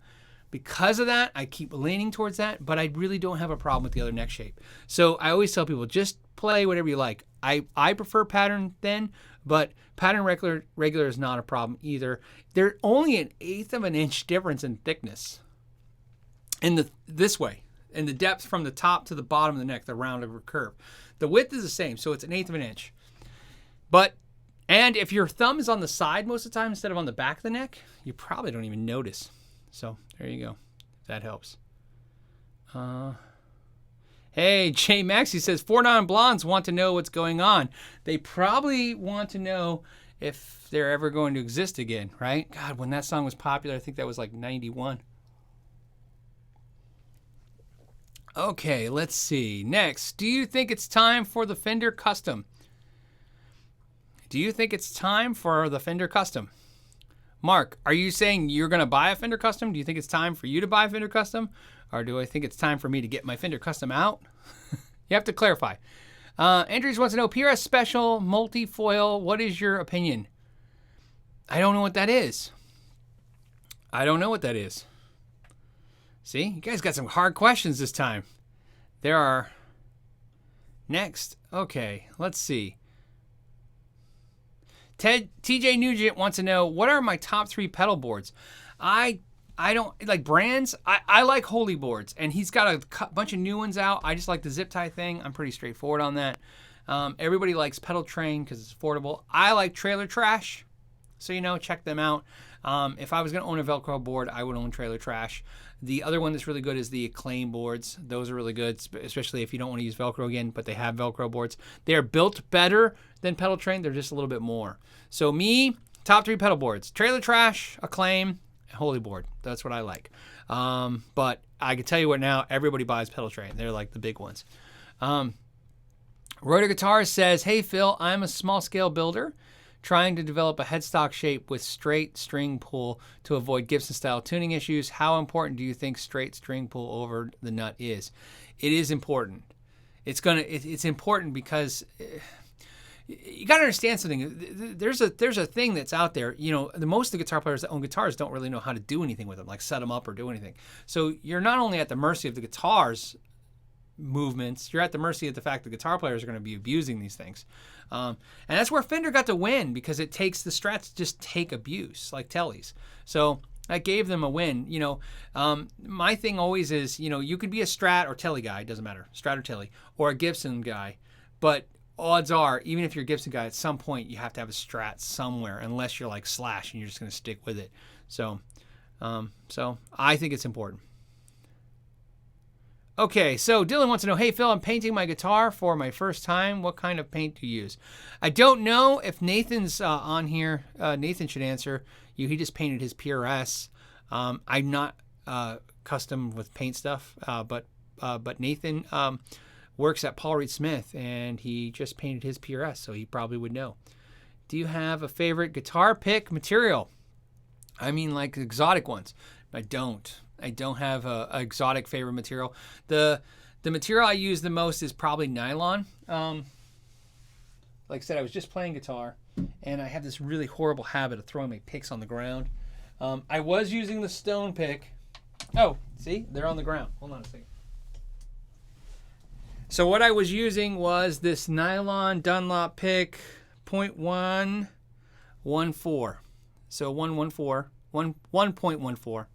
Because of that, I keep leaning towards that, but I really don't have a problem with the other neck shape. So I always tell people, just play whatever you like. I prefer pattern thin, but pattern regular is not a problem either. They're only an 1/8 of an inch difference in thickness this way. And the depth from the top to the bottom of the neck, the round of a curve. The width is the same, so it's an 1/8 of an inch. And if your thumb is on the side most of the time instead of on the back of the neck, you probably don't even notice. So there you go. That helps. Hey, Jay Maxey says, 4 non-blondes want to know what's going on. They probably want to know if they're ever going to exist again, right? God, when that song was popular, I think that was like 91. Okay, let's see. Next, do you think it's time for the Fender Custom? Mark, are you saying you're going to buy a Fender Custom? Do you think it's time for you to buy a Fender Custom? Or do I think it's time for me to get my Fender Custom out? You have to clarify. Andrews wants to know, PRS Special Multifoil, what is your opinion? I don't know what that is. See, you guys got some hard questions this time. There are. Next. Okay, let's see. TJ Nugent wants to know, what are my top 3 pedal boards? I don't like brands. I like Holy boards, and he's got a bunch of new ones out. I just like the zip tie thing. I'm pretty straightforward on that. Everybody likes Pedal Train because it's affordable. I like Trailer Trash, so check them out. If I was going to own a Velcro board, I would own Trailer Trash. The other one that's really good is the Acclaim boards. Those are really good, especially if you don't want to use Velcro again, but they have Velcro boards. They're built better than Pedal Train. They're just a little bit more. So top 3 pedal boards: Trailer Trash, Acclaim, Holy board. That's what I like. But I can tell you what now, everybody buys Pedal Train. They're like the big ones. Rotor Guitars says, hey Phil, I'm a small scale builder trying to develop a headstock shape with straight string pull to avoid Gibson style tuning issues. How important do you think straight string pull over the nut is? It is important. It's important because you got to understand something. There's a thing that's out there. You know, most of the guitar players that own guitars don't really know how to do anything with them, like set them up or do anything. So you're not only at the mercy of the guitar's movements, you're at the mercy of the fact that guitar players are going to be abusing these things. And that's where Fender got to win, because it takes the Strats just take abuse like Teles. So that gave them a win. You know, my thing always is, you know, you could be a Strat or Tele guy, it doesn't matter, Strat or Tele, or a Gibson guy, but odds are, even if you're a Gibson guy, at some point you have to have a Strat somewhere, unless you're like Slash and you're just going to stick with it. So, so I think it's important. Okay, so Dylan wants to know, hey Phil, I'm painting my guitar for my first time. What kind of paint do you use? I don't know if Nathan's on here. Nathan should answer you. He just painted his PRS. I'm not custom with paint stuff, but Nathan works at Paul Reed Smith, and he just painted his PRS, so he probably would know. Do you have a favorite guitar pick material? I mean, like exotic ones. I don't have a exotic favorite material. The material I use the most is probably nylon. Like I said, I was just playing guitar, and I have this really horrible habit of throwing my picks on the ground. I was using the stone pick. Oh, see? They're on the ground. Hold on a second. So what I was using was this nylon Dunlop pick, 0.114. So 1.14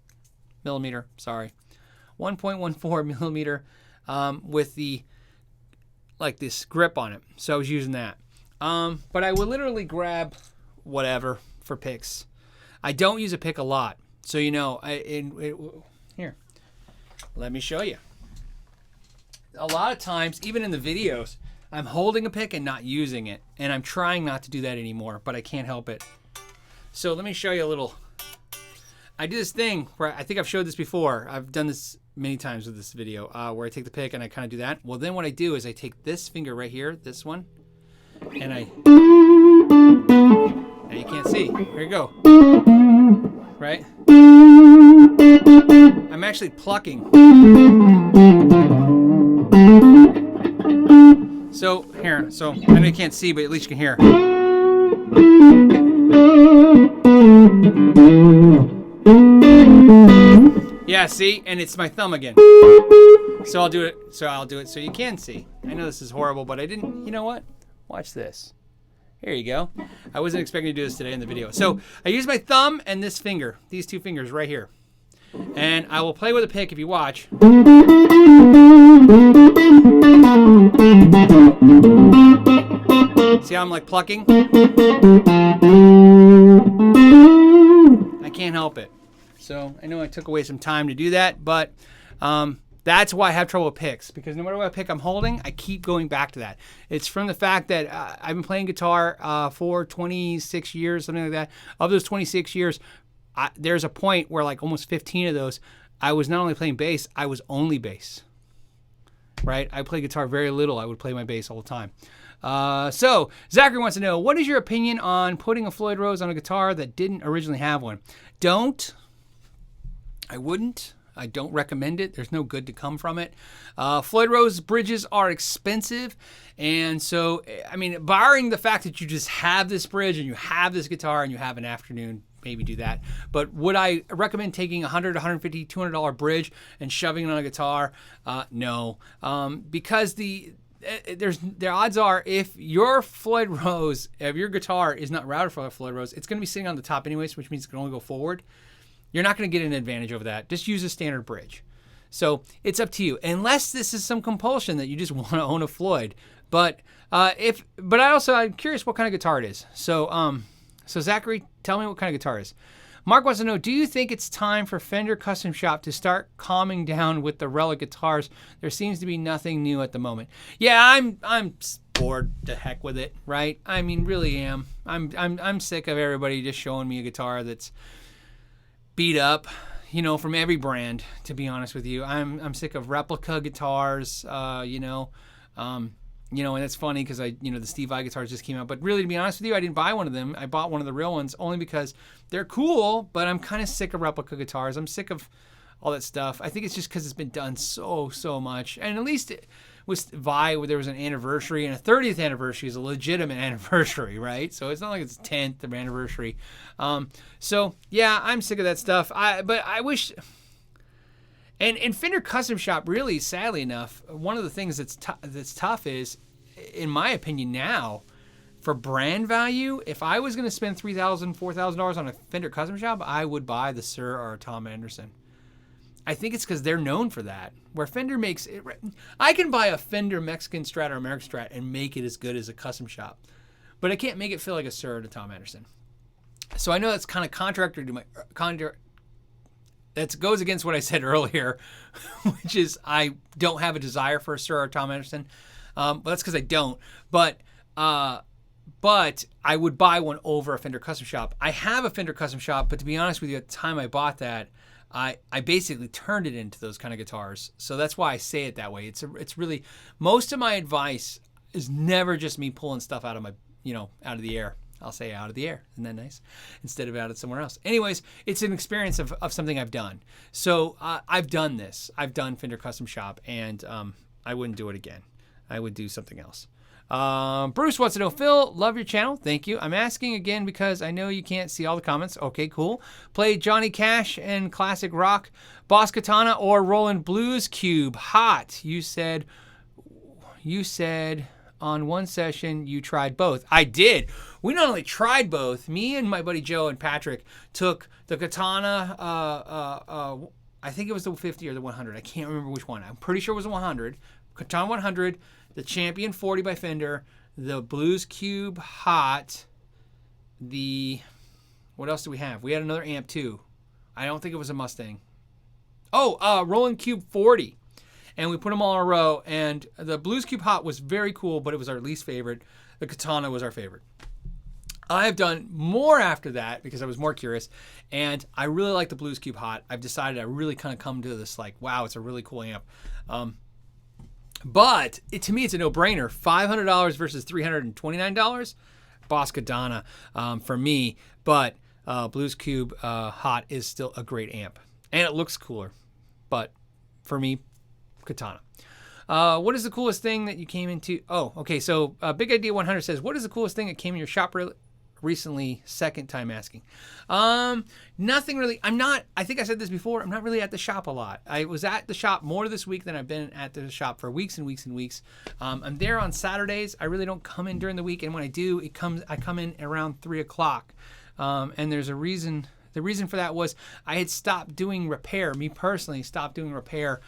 millimeter, sorry. 1.14 millimeter with the, like this grip on it. So I was using that. But I would literally grab whatever for picks. I don't use a pick a lot. So, you know, here, let me show you. A lot of times, even in the videos, I'm holding a pick and not using it. And I'm trying not to do that anymore, but I can't help it. So let me show you a little. I do this thing where I think I've showed this before. I've done this many times with this video, where I take the pick and I kind of do that. Well, then what I do is I take this finger right here, this one, and I... Now you can't see. Here you go. Right? I'm actually plucking. So, here. So, I know you can't see, but at least you can hear. Yeah, see? And it's my thumb again. So I'll do it so you can see. I know this is horrible, but I didn't, you know what? Watch this. Here you go. I wasn't expecting to do this today in the video. So I use my thumb and this finger, these two fingers right here. And I will play with a pick if you watch. See how I'm like plucking? I can't help it. So I know I took away some time to do that, but that's why I have trouble with picks, because no matter what pick I'm holding, I keep going back to that. It's from the fact that I've been playing guitar for 26 years, something like that. Of those 26 years, there's a point where like almost 15 of those, I was not only playing bass, I was only bass. Right? I play guitar very little. I would play my bass all the time. So Zachary wants to know, what is your opinion on putting a Floyd Rose on a guitar that didn't originally have one? Don't. I wouldn't. I don't recommend it. There's no good to come from it. Floyd Rose bridges are expensive. And so, I mean, barring the fact that you just have this bridge and you have this guitar and you have an afternoon, maybe do that. But would I recommend taking a $100, $150, $200 bridge and shoving it on a guitar? No. Because the odds are, if your Floyd Rose, if your guitar is not routed for a Floyd Rose, it's going to be sitting on the top anyways, which means it can only go forward. You're not going to get an advantage over that. Just use a standard bridge. So it's up to you, unless this is some compulsion that you just want to own a Floyd. But I'm curious what kind of guitar it is. So Zachary, tell me what kind of guitar it is. Mark wants to know, do you think it's time for Fender Custom Shop to start calming down with the relic guitars? There seems to be nothing new at the moment. Yeah, I'm bored to heck with it, right? I mean, really am. I'm sick of everybody just showing me a guitar that's beat up, you know, from every brand, to be honest with you. I'm sick of replica guitars, and it's funny because the Steve Vai guitars just came out, but really, to be honest with you, I didn't buy one of them. I bought one of the real ones only because they're cool, but I'm kind of sick of replica guitars. I'm sick of all that stuff. I think it's just because it's been done so much. And at least with Vi, where there was an anniversary, and a 30th anniversary is a legitimate anniversary, right? So it's not like it's 10th anniversary. So yeah, I'm sick of that stuff. But I wish. And Fender Custom Shop, really, sadly enough, one of the things that's tough is, in my opinion now, for brand value, if I was going to spend $3,000, $4,000 on a Fender Custom Shop, I would buy the Sir or Tom Anderson. I think it's because they're known for that. Where Fender makes it, I can buy a Fender Mexican Strat or American Strat and make it as good as a custom shop, but I can't make it feel like a Sir or a Tom Anderson. So I know that's kind of contractor to my that goes against what I said earlier, which is I don't have a desire for a Sir or Tom Anderson. But that's because I don't. But I would buy one over a Fender Custom Shop. I have a Fender Custom Shop, but to be honest with you, at the time I bought that, I basically turned it into those kind of guitars. So that's why I say it that way. It's really, most of my advice is never just me pulling stuff out of my, out of the air. I'll say out of the air. Isn't that nice? Instead of out of somewhere else. Anyways, it's an experience of something I've done. So I've done this. I've done Fender Custom Shop, and I wouldn't do it again. I would do something else. Bruce wants to know, Phil, love your channel. Thank you. I'm asking again because I know you can't see all the comments. Okay, cool. Play Johnny Cash and classic rock, Boss Katana or Roland Blues Cube. Hot. You said on one session you tried both. I did. We not only tried both, me and my buddy Joe and Patrick took the Katana, I think it was the 50 or the 100. I can't remember which one. I'm pretty sure it was the 100. Katana 100, the Champion 40 by Fender, the Blues Cube Hot, what else do we have? We had another amp too. I don't think it was a Mustang. Roland Cube 40. And we put them all in a row, and the Blues Cube Hot was very cool, but it was our least favorite. The Katana was our favorite. I've done more after that because I was more curious, and I really like the Blues Cube Hot. I've decided I really kind of come to this like, wow, it's a really cool amp. But to me, it's a no-brainer. $500 versus $329. Boss Katana for me, but Blues Cube Hot is still a great amp, and it looks cooler. But for me, Katana. What is the coolest thing that you came into? Oh, okay. So Big Idea 100 says, what is the coolest thing that came in your shop recently? Second time asking. Nothing really. I think I said this before. I'm not really at the shop a lot. I was at the shop more this week than I've been at the shop for weeks and weeks and weeks. I'm there on Saturdays. I really don't come in during the week. And when I do, I come in around 3 o'clock. And there's a reason. The reason for that was I had stopped doing repair. Me personally stopped doing repair.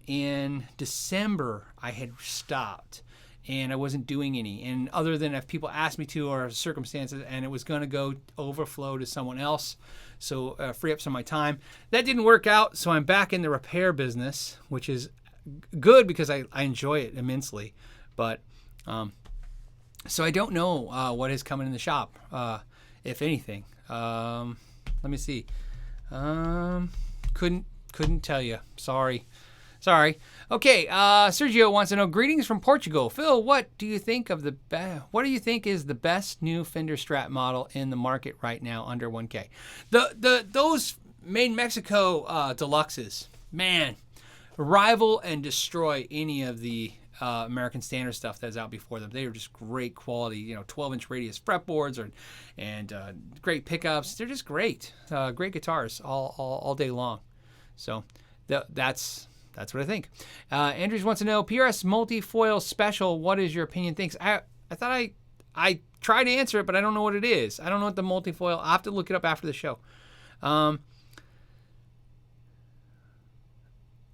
In December, I had stopped, and I wasn't doing any. And other than if people asked me to or circumstances, and it was going to go overflow to someone else, so free up some of my time. That didn't work out, so I'm back in the repair business, which is good because I enjoy it immensely. But so I don't know what is coming in the shop, if anything. Let me see. Couldn't tell you. Sorry. Okay, Sergio wants to know, greetings from Portugal. Phil, what do you think is the best new Fender Strat model in the market right now under 1K? Those made in Mexico deluxes, man, rival and destroy any of the American standard stuff that's out before them. They are just great quality, 12-inch radius fretboards and great pickups. They're just great, great guitars all day long. So that's what I think. Andrews wants to know, PRS multifoil special, what is your opinion? Thanks. I thought I tried to answer it, but I don't know what it is. I don't know what the multifoil, I'll have to look it up after the show.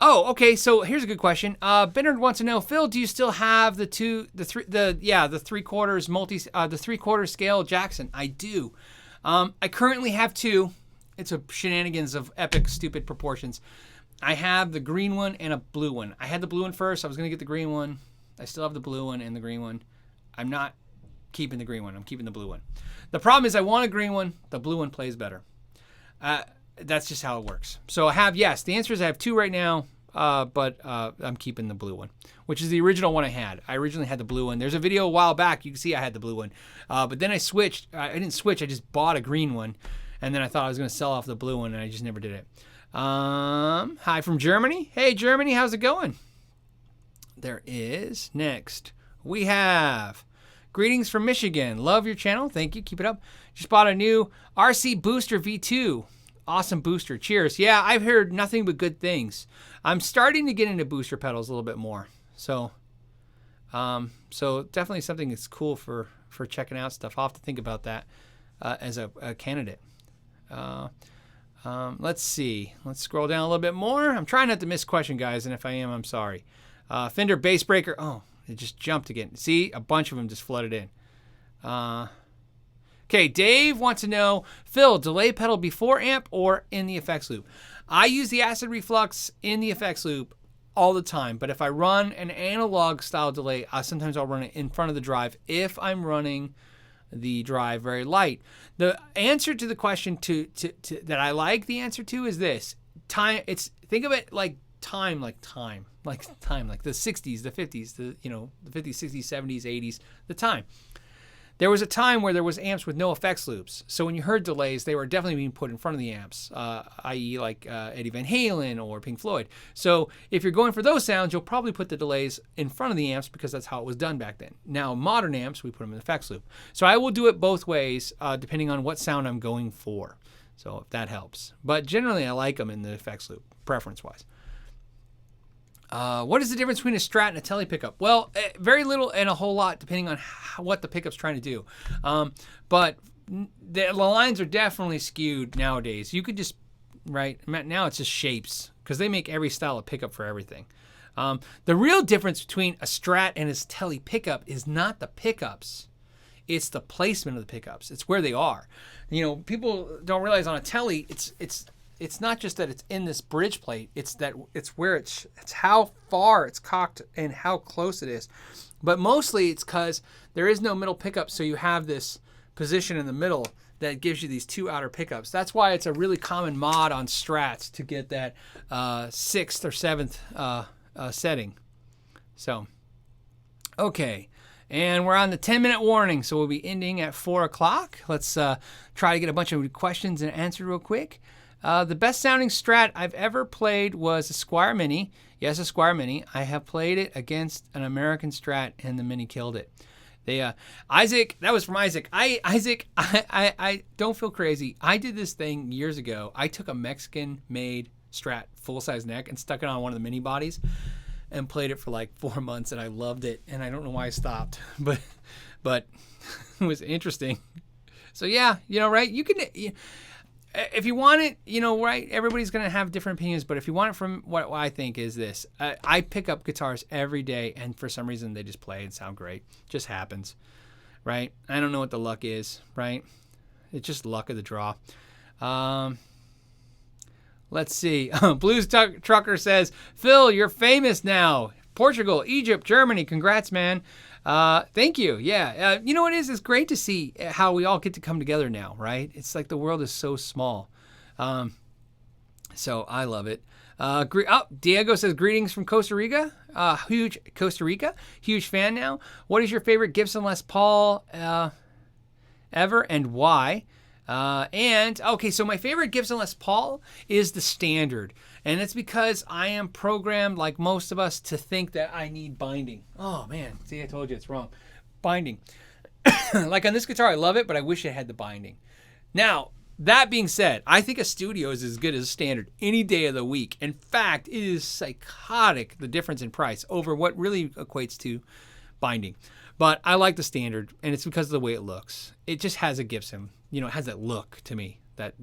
Okay, so here's a good question. Bernard wants to know, Phil, do you still have the 3/4 scale Jackson? I do. I currently have 2. It's a shenanigans of epic, stupid proportions. I have the green one and a blue one. I had the blue one first. I was going to get the green one. I still have the blue one and the green one. I'm not keeping the green one. I'm keeping the blue one. The problem is I want a green one. The blue one plays better. That's just how it works. So the answer is I have 2 right now, but I'm keeping the blue one, which is the original one I had. I originally had the blue one. There's a video a while back. You can see I had the blue one. But then I switched. I didn't switch. I just bought a green one. And then I thought I was going to sell off the blue one, and I just never did it. Hi from Germany. Hey, Germany, how's it going? there is. Next, we have greetings from Michigan. Love your channel. Thank you. Keep it up. Just bought a new RC Booster V2. Awesome booster. Cheers. Yeah, I've heard nothing but good things. I'm starting to get into booster pedals a little bit more. So definitely something that's cool for checking out stuff. I'll have to think about that as a candidate. Let's see. Let's scroll down a little bit more. I'm trying not to miss question, guys, and if I am, I'm sorry. Fender Bass Breaker. Oh, it just jumped again. See, a bunch of them just flooded in. Okay, Dave wants to know, Phil, delay pedal before amp or in the effects loop? I use the acid reflux in the effects loop all the time, but if I run an analog style delay, sometimes I'll run it in front of the drive if I'm running the drive very light. The answer to the question that I like the answer to is this. Think of it like time, like the 60s, the 50s, the 50s, 60s, 70s, 80s, the time. There was a time where there was amps with no effects loops. So when you heard delays, they were definitely being put in front of the amps, i.e. like Eddie Van Halen or Pink Floyd. So if you're going for those sounds, you'll probably put the delays in front of the amps because that's how it was done back then. Now, modern amps, we put them in the effects loop. So I will do it both ways depending on what sound I'm going for. So if that helps. But generally, I like them in the effects loop, preference-wise. What is the difference between a Strat and a Tele pickup? Well, very little and a whole lot depending on what the pickup's trying to do. But the lines are definitely skewed nowadays. You could just, now it's just shapes because they make every style of pickup for everything. The real difference between a Strat and a Tele pickup is not the pickups. It's the placement of the pickups. It's where they are. People don't realize on a Tele, it's not just that it's in this bridge plate. It's that it's where it's how far it's cocked and how close it is. But mostly it's because there is no middle pickup, so you have this position in the middle that gives you these two outer pickups. That's why it's a really common mod on Strats to get that 6th or 7th setting. So, okay. And we're on the 10-minute warning, so we'll be ending at 4 o'clock. Let's try to get a bunch of questions and answered real quick. The best sounding Strat I've ever played was a Squier Mini. Yes, a Squier Mini. I have played it against an American Strat, and the Mini killed it. Isaac, that was from Isaac. I don't feel crazy. I did this thing years ago. I took a Mexican-made Strat full-size neck and stuck it on one of the Mini bodies and played it for like 4 months, and I loved it. And I don't know why I stopped, but it was interesting. So yeah, right? You can. If you want it, right, everybody's going to have different opinions, but if you want it from what I think is this, I pick up guitars every day, and for some reason they just play and sound great. Just happens, right? I don't know what the luck is, right? It's just luck of the draw. Let's see. Blues Trucker says, Phil, you're famous now. Portugal, Egypt, Germany, congrats, man. Thank you. Yeah. You know what it is? It's great to see how we all get to come together now, right? It's like the world is so small. So I love it. Diego says, greetings from Costa Rica. Huge fan now. What is your favorite Gibson Les Paul ever and why? So my favorite Gibson Les Paul is the Standard. And it's because I am programmed, like most of us, to think that I need binding. Oh, man. See, I told you it's wrong. Binding. Like on this guitar, I love it, but I wish it had the binding. Now, that being said, I think a Studio is as good as a Standard any day of the week. In fact, it is psychotic, the difference in price over what really equates to binding. But I like the Standard, and it's because of the way it looks. It just has a Gibson. It has that look to me, that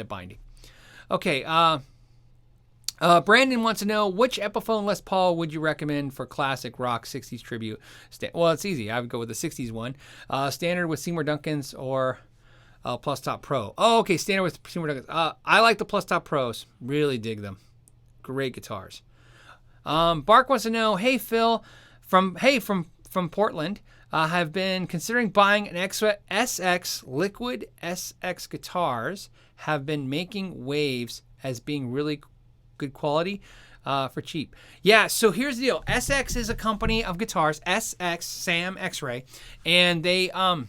binding. Okay, Brandon wants to know, which Epiphone Les Paul would you recommend for classic rock 60s tribute? Well, it's easy. I would go with the 60s one. Standard with Seymour Duncan's or Plus Top Pro. Oh, okay, Standard with Seymour Duncan's. I like the Plus Top Pros. Really dig them. Great guitars. Bark wants to know, hey, Phil, from Portland, have been considering buying an SX liquid SX guitars. Have been making waves as being really good quality for cheap. Yeah, so here's the deal. SX is a company of guitars, SX, Sam X-Ray, and they are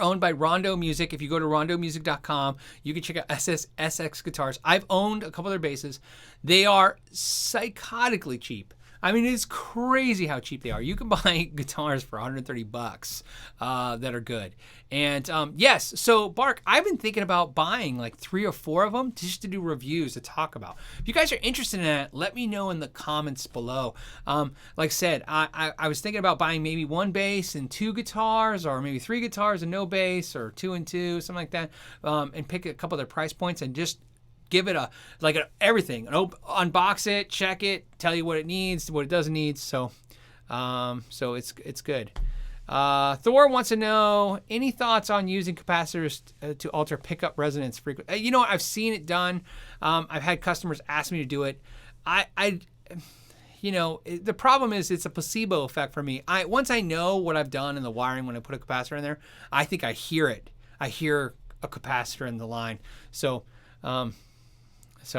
owned by Rondo Music. If you go to rondomusic.com, you can check out SX guitars. I've owned a couple of their basses. They are psychotically cheap. I mean, it's crazy how cheap they are. You can buy guitars for $130 that are good. And yes, so Bark, I've been thinking about buying like 3 or 4 of them just to do reviews to talk about. If you guys are interested in that, let me know in the comments below. Like I said, I was thinking about buying maybe 1 bass and 2 guitars, or maybe 3 guitars and no bass, or 2 and 2, something like that, and pick a couple of their price points and just give it everything. Unbox it, check it, tell you what it needs, what it doesn't need. So it's good. Thor wants to know, any thoughts on using capacitors to alter pickup resonance frequency? You know what? I've seen it done. I've had customers ask me to do it. The problem is it's a placebo effect for me. Once I know what I've done in the wiring when I put a capacitor in there, I think I hear it. I hear a capacitor in the line. So that's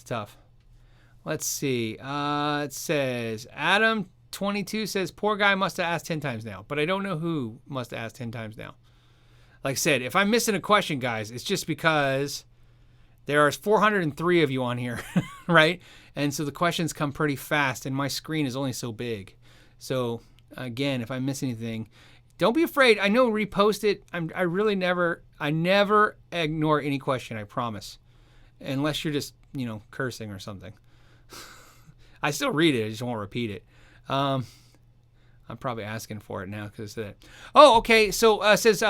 tough. Let's see. It says Adam22 says, poor guy must have asked 10 times now, but I don't know who must have asked 10 times now. Like I said, if I'm missing a question, guys, it's just because there are 403 of you on here, right? And so the questions come pretty fast, and my screen is only so big. So again, if I miss anything, don't be afraid. I know, repost it. I never ignore any question, I promise. Unless you're just, cursing or something. I still read it, I just won't repeat it. I'm probably asking for it now because of that. Oh, okay. So it says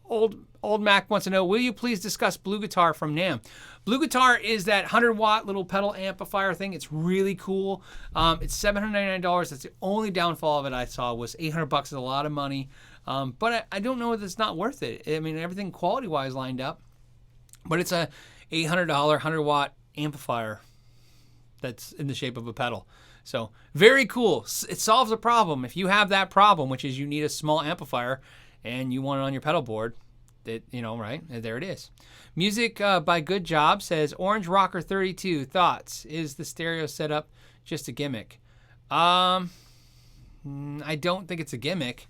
Old Mac wants to know, will you please discuss Blue Guitar from NAMM? Blue Guitar is that 100-watt little pedal amplifier thing. It's really cool. It's $799. That's the only downfall of it I saw, was $800 is a lot of money. But I don't know if it's not worth it. I mean, everything quality-wise lined up. But it's a $800 100-watt amplifier that's in the shape of a pedal. So very cool. It solves a problem. If you have that problem, which is you need a small amplifier and you want it on your pedal board, right? There it is. Music by Good Job says, Orange Rocker 32, thoughts? Is the stereo setup just a gimmick? I don't think it's a gimmick.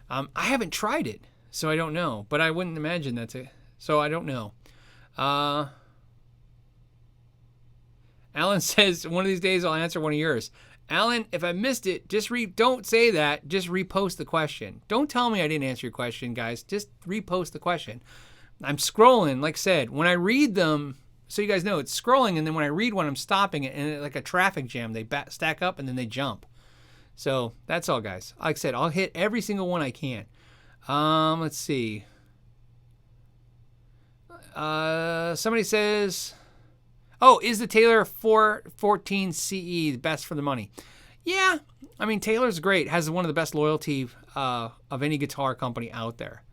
I haven't tried it, so I don't know. But I wouldn't imagine that's it. So I don't know. Alan says, one of these days I'll answer one of yours. Alan, if I missed it, don't say that. Just repost the question. Don't tell me I didn't answer your question, guys. Just repost the question. I'm scrolling, like I said. When I read them, so you guys know, it's scrolling, and then when I read one, I'm stopping it, and like a traffic jam, they stack up, and then they jump. So that's all, guys. Like I said, I'll hit every single one I can. Let's see. Somebody says, oh, is the Taylor 414 CE the best for the money? Yeah. I mean, Taylor's great. Has one of the best loyalty of any guitar company out there.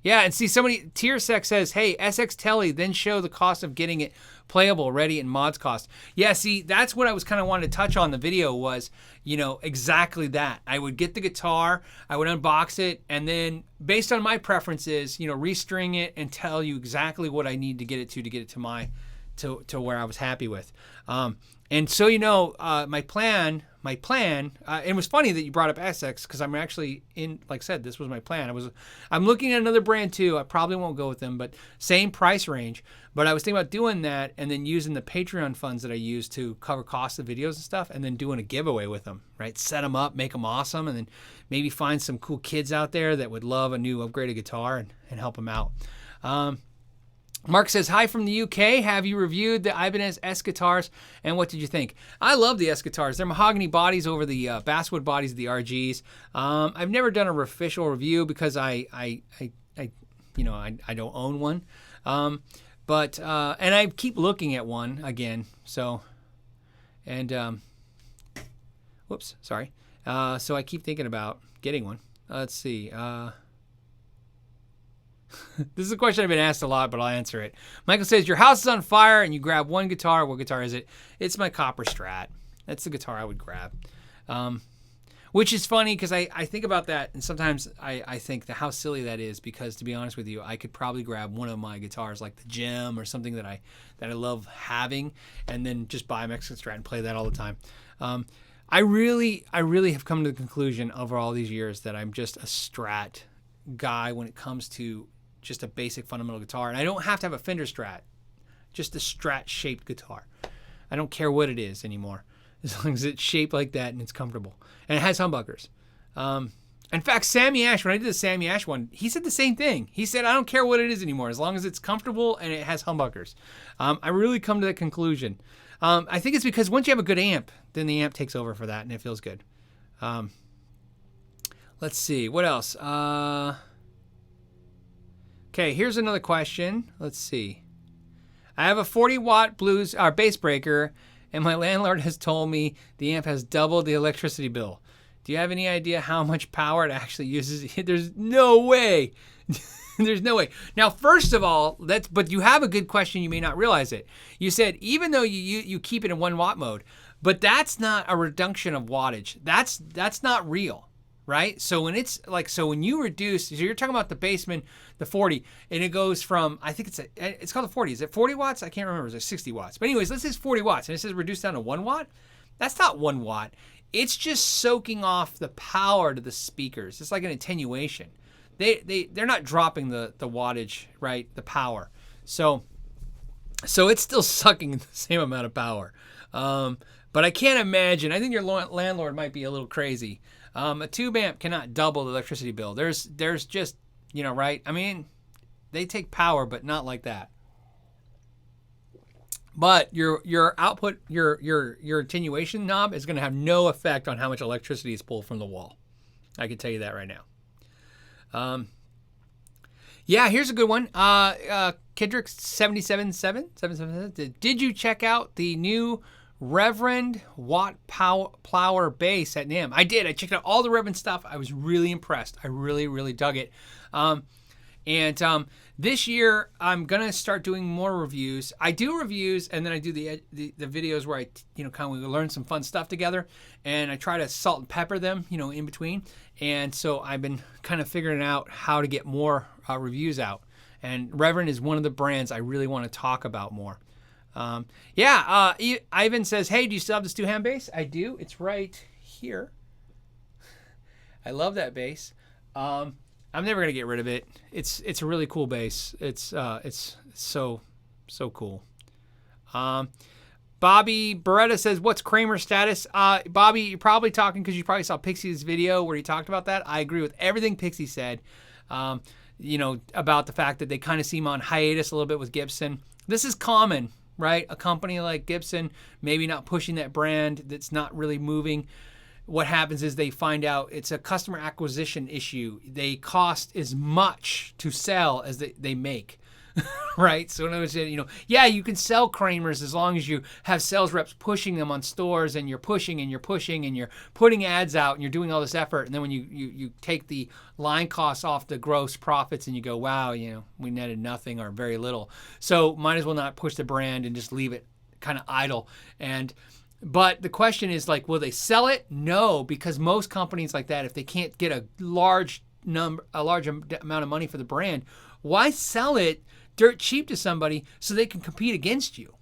Yeah, and see, somebody, Tiersec says, hey, SX Tele, then show the cost of getting it playable, ready, and mods cost. Yeah, see, that's what I was kind of wanting to touch on in the video was, exactly that. I would get the guitar, I would unbox it, and then based on my preferences, restring it and tell you exactly what I need to get it to my, to where I was happy with. And so, my plan, and it was funny that you brought up SX because I'm actually like I said, this was my plan. I'm looking at another brand too. I probably won't go with them, but same price range. But I was thinking about doing that and then using the Patreon funds that I use to cover costs of videos and stuff, and then doing a giveaway with them, right? Set them up, make them awesome, and then maybe find some cool kids out there that would love a new upgraded guitar and help them out. Mark says, hi from the UK. Have you reviewed the Ibanez S guitars, and what did you think? I love the S guitars. They're mahogany bodies over the basswood bodies of the RGs. I've never done an official review because I don't own one. But and I keep looking at one again. So, and whoops, sorry. So I keep thinking about getting one. Let's see. This is a question I've been asked a lot, but I'll answer it. Michael says, your house is on fire and you grab one guitar. What guitar is it? It's my copper Strat. That's the guitar I would grab. Which is funny because I think about that, and sometimes I think how silly that is, because to be honest with you, I could probably grab one of my guitars like the Gem or something that I love having, and then just buy a Mexican Strat and play that all the time. I really have come to the conclusion over all these years that I'm just a Strat guy when it comes to just a basic fundamental guitar, and I don't have to have a Fender Strat. just a Strat-shaped guitar. I don't care what it is anymore, as long as it's shaped like that and it's comfortable. And it has humbuckers. In fact, Sammy Ash, when I did the Sammy Ash one, he said the same thing. He said, I don't care what it is anymore, as long as it's comfortable and it has humbuckers. I really come to that conclusion. I think it's because once you have a good amp, then the amp takes over for that, and it feels good. Let's see. What else? Okay, here's another question. Let's see. I have a 40-watt blues bass breaker, and my landlord has told me the amp has doubled the electricity bill. Do you have any idea how much power it actually uses? There's no way. There's no way. Now, first of all, but you have a good question. You may not realize it. You said even though you keep it in 1 watt mode, but that's not a reduction of wattage. That's not real, right? So when when you reduce, so you're talking about the Bassman, the 40, and it goes from, I think it's called the 40. Is it 40 watts? I can't remember. Is it 60 watts? But anyways, let's say it's 40 watts, and it says reduced down to 1 watt. That's not 1 watt. It's just soaking off the power to the speakers. It's like an attenuation. They're not dropping the wattage, right? The power. So it's still sucking the same amount of power. But I can't imagine. I think your landlord might be a little crazy. A tube amp cannot double the electricity bill. There's just, right? I mean, they take power, but not like that. But your output, your attenuation knob is going to have no effect on how much electricity is pulled from the wall. I can tell you that right now. Yeah, here's a good one. Kidrick 777. Did you check out the new Reverend Watt Plower bass at NAMM? I did. I checked out all the Reverend stuff. I was really impressed. I really, really dug it. And this year, I'm going to start doing more reviews. I do reviews, and then I do the videos where I, kind of learn some fun stuff together, and I try to salt and pepper them, in between. And so I've been kind of figuring out how to get more reviews out. And Reverend is one of the brands I really want to talk about more. Ivan says, hey, do you still have this 2-hand bass? I do. It's right here. I love that bass. I'm never gonna get rid of it. It's a really cool bass. It's so cool. Bobby Beretta says, what's Kramer's status? Bobby, you're probably talking because you probably saw Pixie's video where he talked about that. I agree with everything Pixie said. About the fact that they kind of seem on hiatus a little bit with Gibson. This is common, right? A company like Gibson maybe not pushing that brand that's not really moving. What happens is they find out it's a customer acquisition issue. They cost as much to sell as they make, right? So in other words, you can sell Kramers as long as you have sales reps pushing them on stores, and you're pushing and you're pushing and you're putting ads out and you're doing all this effort. And then when you take the line costs off the gross profits and you go, wow, we netted nothing or very little. So might as well not push the brand and just leave it kind of idle. But the question is, will they sell it? No, because most companies like that, if they can't get a large amount of money for the brand, why sell it dirt cheap to somebody so they can compete against you?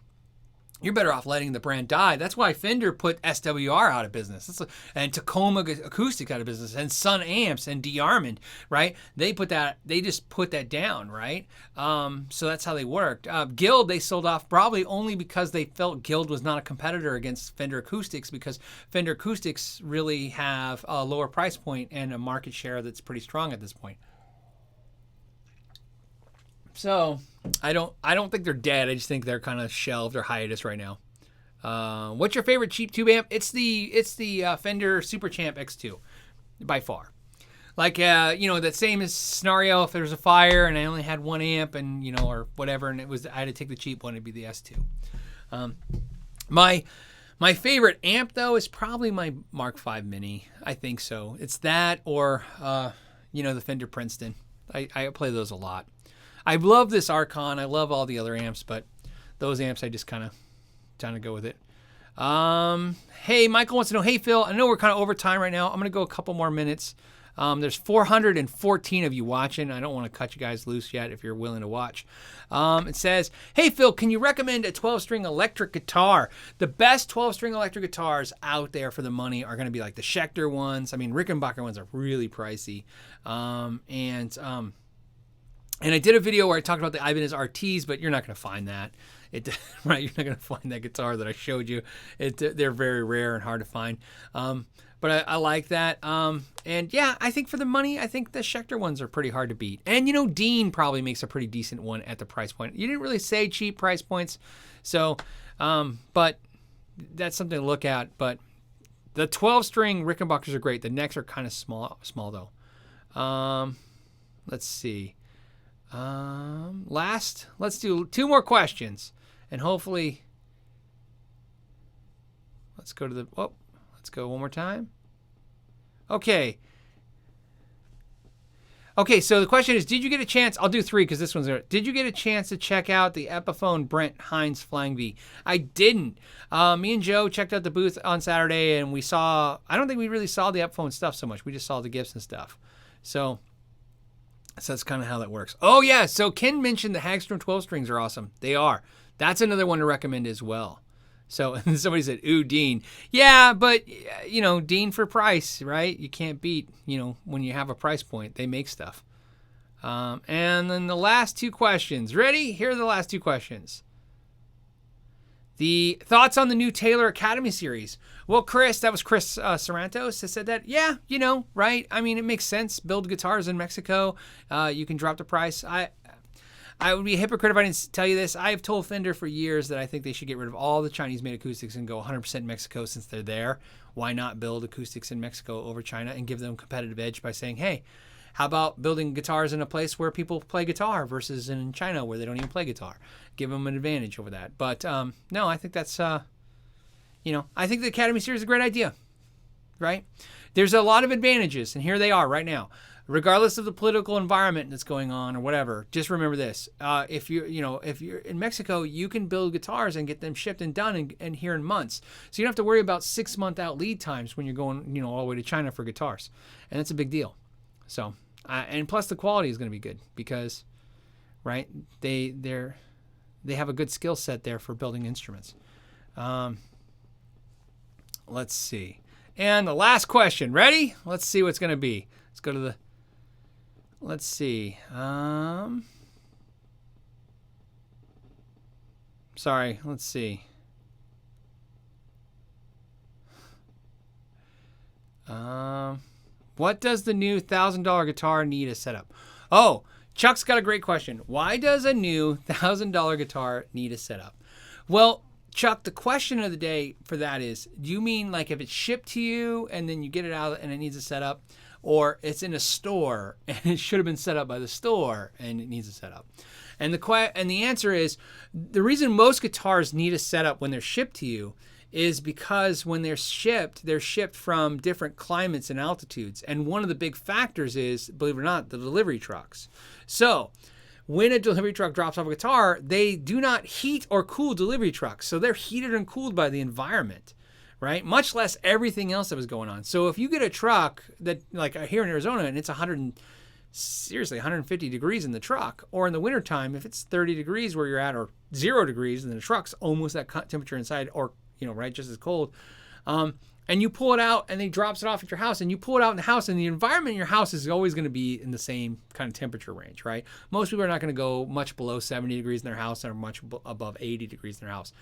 You're better off letting the brand die. That's why Fender put SWR out of business, and Tacoma Acoustic out of business, and Sun Amps and DeArmond, right? They just put that down, right? So that's how they worked. Guild, they sold off probably only because they felt Guild was not a competitor against Fender Acoustics, because Fender Acoustics really have a lower price point and a market share that's pretty strong at this point. So I don't think they're dead. I just think they're kind of shelved or hiatus right now. What's your favorite cheap tube amp? It's the Fender Super Champ X2 by far. That same as scenario, if there's a fire and I only had one amp and or whatever, and I had to take the cheap one, it'd be the S2. My favorite amp though is probably my Mark V Mini. I think so. It's that or the Fender Princeton. I play those a lot. I love this Archon. I love all the other amps, but those amps I just kind of go with it. Hey, Michael wants to know, hey, Phil, I know we're kind of over time right now. I'm going to go a couple more minutes. There's 414 of you watching. I don't want to cut you guys loose yet if you're willing to watch. It says, hey, Phil, can you recommend a 12-string electric guitar? The best 12-string electric guitars out there for the money are going to be like the Schecter ones. I mean, Rickenbacker ones are really pricey. And I did a video where I talked about the Ibanez RTs, but you're not going to find that. Right? You're not going to find that guitar that I showed you. They're very rare and hard to find. But I like that. And yeah, I think for the money, I think the Schecter ones are pretty hard to beat. And, Dean probably makes a pretty decent one at the price point. You didn't really say cheap price points. So, but that's something to look at. But the 12-string Rickenbackers are great. The necks are kind of small though. Let's see. Let's do 2 more questions. And hopefully, let's go one more time. Okay, so the question is, did you get a chance? I'll do 3 because this one's there. Did you get a chance to check out the Epiphone Brent Hines Flying V? I didn't. Me and Joe checked out the booth on Saturday, and I don't think we really saw the Epiphone stuff so much. We just saw the Gibson stuff. So that's kind of how that works. Oh, yeah, so Ken mentioned the Hagstrom 12 strings are awesome. They are. That's another one to recommend as well. So somebody said, ooh, Dean. Yeah, but, Dean for price, right? You can't beat, when you have a price point. They make stuff. And then the last 2 questions. Ready? Here are the last 2 questions. The thoughts on the new Taylor Academy series. Well, that was Chris Sarantos, has said that. Yeah, right? I mean, it makes sense. Build guitars in Mexico. You can drop the price. I would be a hypocrite if I didn't tell you this. I have told Fender for years that I think they should get rid of all the Chinese-made acoustics and go 100% Mexico since they're there. Why not build acoustics in Mexico over China and give them a competitive edge by saying, hey, how about building guitars in a place where people play guitar versus in China where they don't even play guitar? Give them an advantage over that. But no, I think that's, I think the Academy Series is a great idea, right? There's a lot of advantages, and here they are right now. Regardless of the political environment that's going on or whatever, just remember this: if you're in Mexico, you can build guitars and get them shipped and done and here in months. So you don't have to worry about 6-month out lead times when you're going, all the way to China for guitars, and that's a big deal. So, and plus the quality is going to be good because, right? They have a good skill set there for building instruments. Let's see, and the last question. Ready? Let's see what's going to be. Let's go to the. Let's see. Sorry, let's see. What does the new $1,000 guitar need a setup? Oh, Chuck's got a great question. Why does a new $1,000 guitar need a setup? Well, Chuck, the question of the day for that is, do you mean like if it's shipped to you and then you get it out and it needs a setup? Or it's in a store and it should have been set up by the store and it needs a setup. And the answer is, the reason most guitars need a setup when they're shipped to you is because when they're shipped from different climates and altitudes. And one of the big factors is, believe it or not, the delivery trucks. So when a delivery truck drops off a guitar, they do not heat or cool delivery trucks. So they're heated and cooled by the environment. Right? Much less everything else that was going on. So if you get a truck that, like here in Arizona, and it's 150 degrees in the truck, or in the wintertime, if it's 30 degrees where you're at, or 0 degrees, and the truck's almost that temperature inside, or, right, just as cold, and you pull it out, and they drops it off at your house, and you pull it out in the house, and the environment in your house is always going to be in the same kind of temperature range, right? Most people are not going to go much below 70 degrees in their house or much above 80 degrees in their house.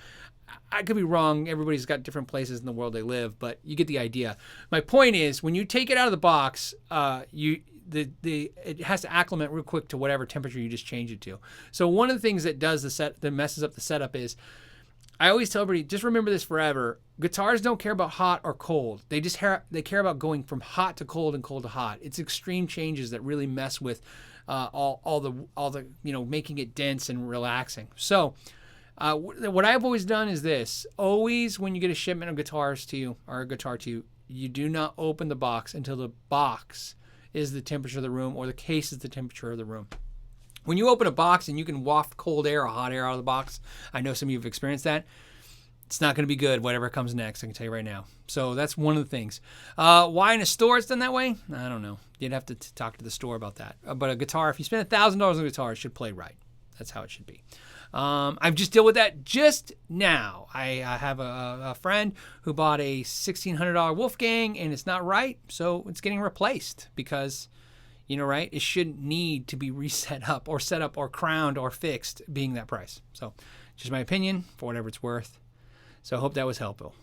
I could be wrong. Everybody's got different places in the world they live, but you get the idea. My point is, when you take it out of the box, it has to acclimate real quick to whatever temperature you just change it to. So one of the things that that messes up the setup is, I always tell everybody, just remember this forever. Guitars don't care about hot or cold. They care about going from hot to cold and cold to hot. It's extreme changes that really mess with all the making it dense and relaxing. So what I've always done is this: always when you get a shipment of guitars to you or a guitar to you, you do not open the box until the box is the temperature of the room or the case is the temperature of the room. When you open a box and you can waft cold air or hot air out of the box, I know some of you have experienced that. It's not going to be good, whatever comes next, I can tell you right now. So that's one of the things. Why in a store it's done that way? I don't know. You'd have to talk to the store about that. But a guitar, if you spend $1,000 on a guitar, it should play right. That's how it should be. I've just dealt with that just now. I have a friend who bought a $1,600 Wolfgang, and it's not right, so it's getting replaced because, you know, right? It shouldn't need to be reset up or set up or crowned or fixed being that price. So just my opinion for whatever it's worth. So I hope that was helpful.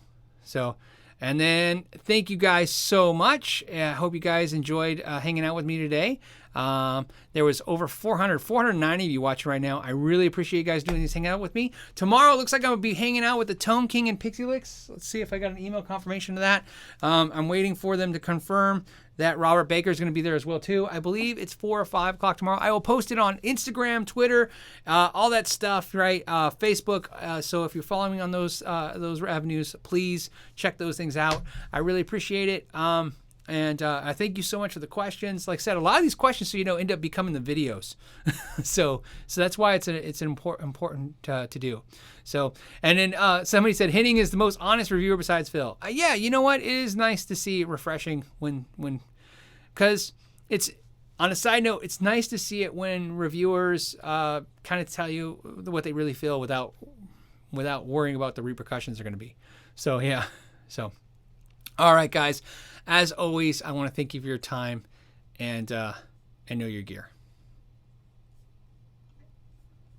So, and then thank you guys so much. I hope you guys enjoyed hanging out with me today. There was over 490 of you watching right now. I really appreciate you guys doing this, hanging out with me. Tomorrow, it looks like I'm going to be hanging out with the Tone King and Pixie Licks. Let's see if I got an email confirmation of that. I'm waiting for them to confirm that Robert Baker is going to be there as well, too. I believe it's 4 or 5 o'clock tomorrow. I will post it on Instagram, Twitter, all that stuff, right? Facebook. So if you're following me on those avenues, please check those things out. I really appreciate it. And I thank you so much for the questions. Like I said, a lot of these questions, so you know, end up becoming the videos. so that's why it's important to do. So, and then somebody said Henning is the most honest reviewer besides Phil. Yeah, you know what? It is nice to see, refreshing when, because it's, on a side note, it's nice to see it when reviewers kind of tell you what they really feel without worrying about the repercussions are going to be. So yeah, so. All right, guys. As always, I want to thank you for your time and know your gear.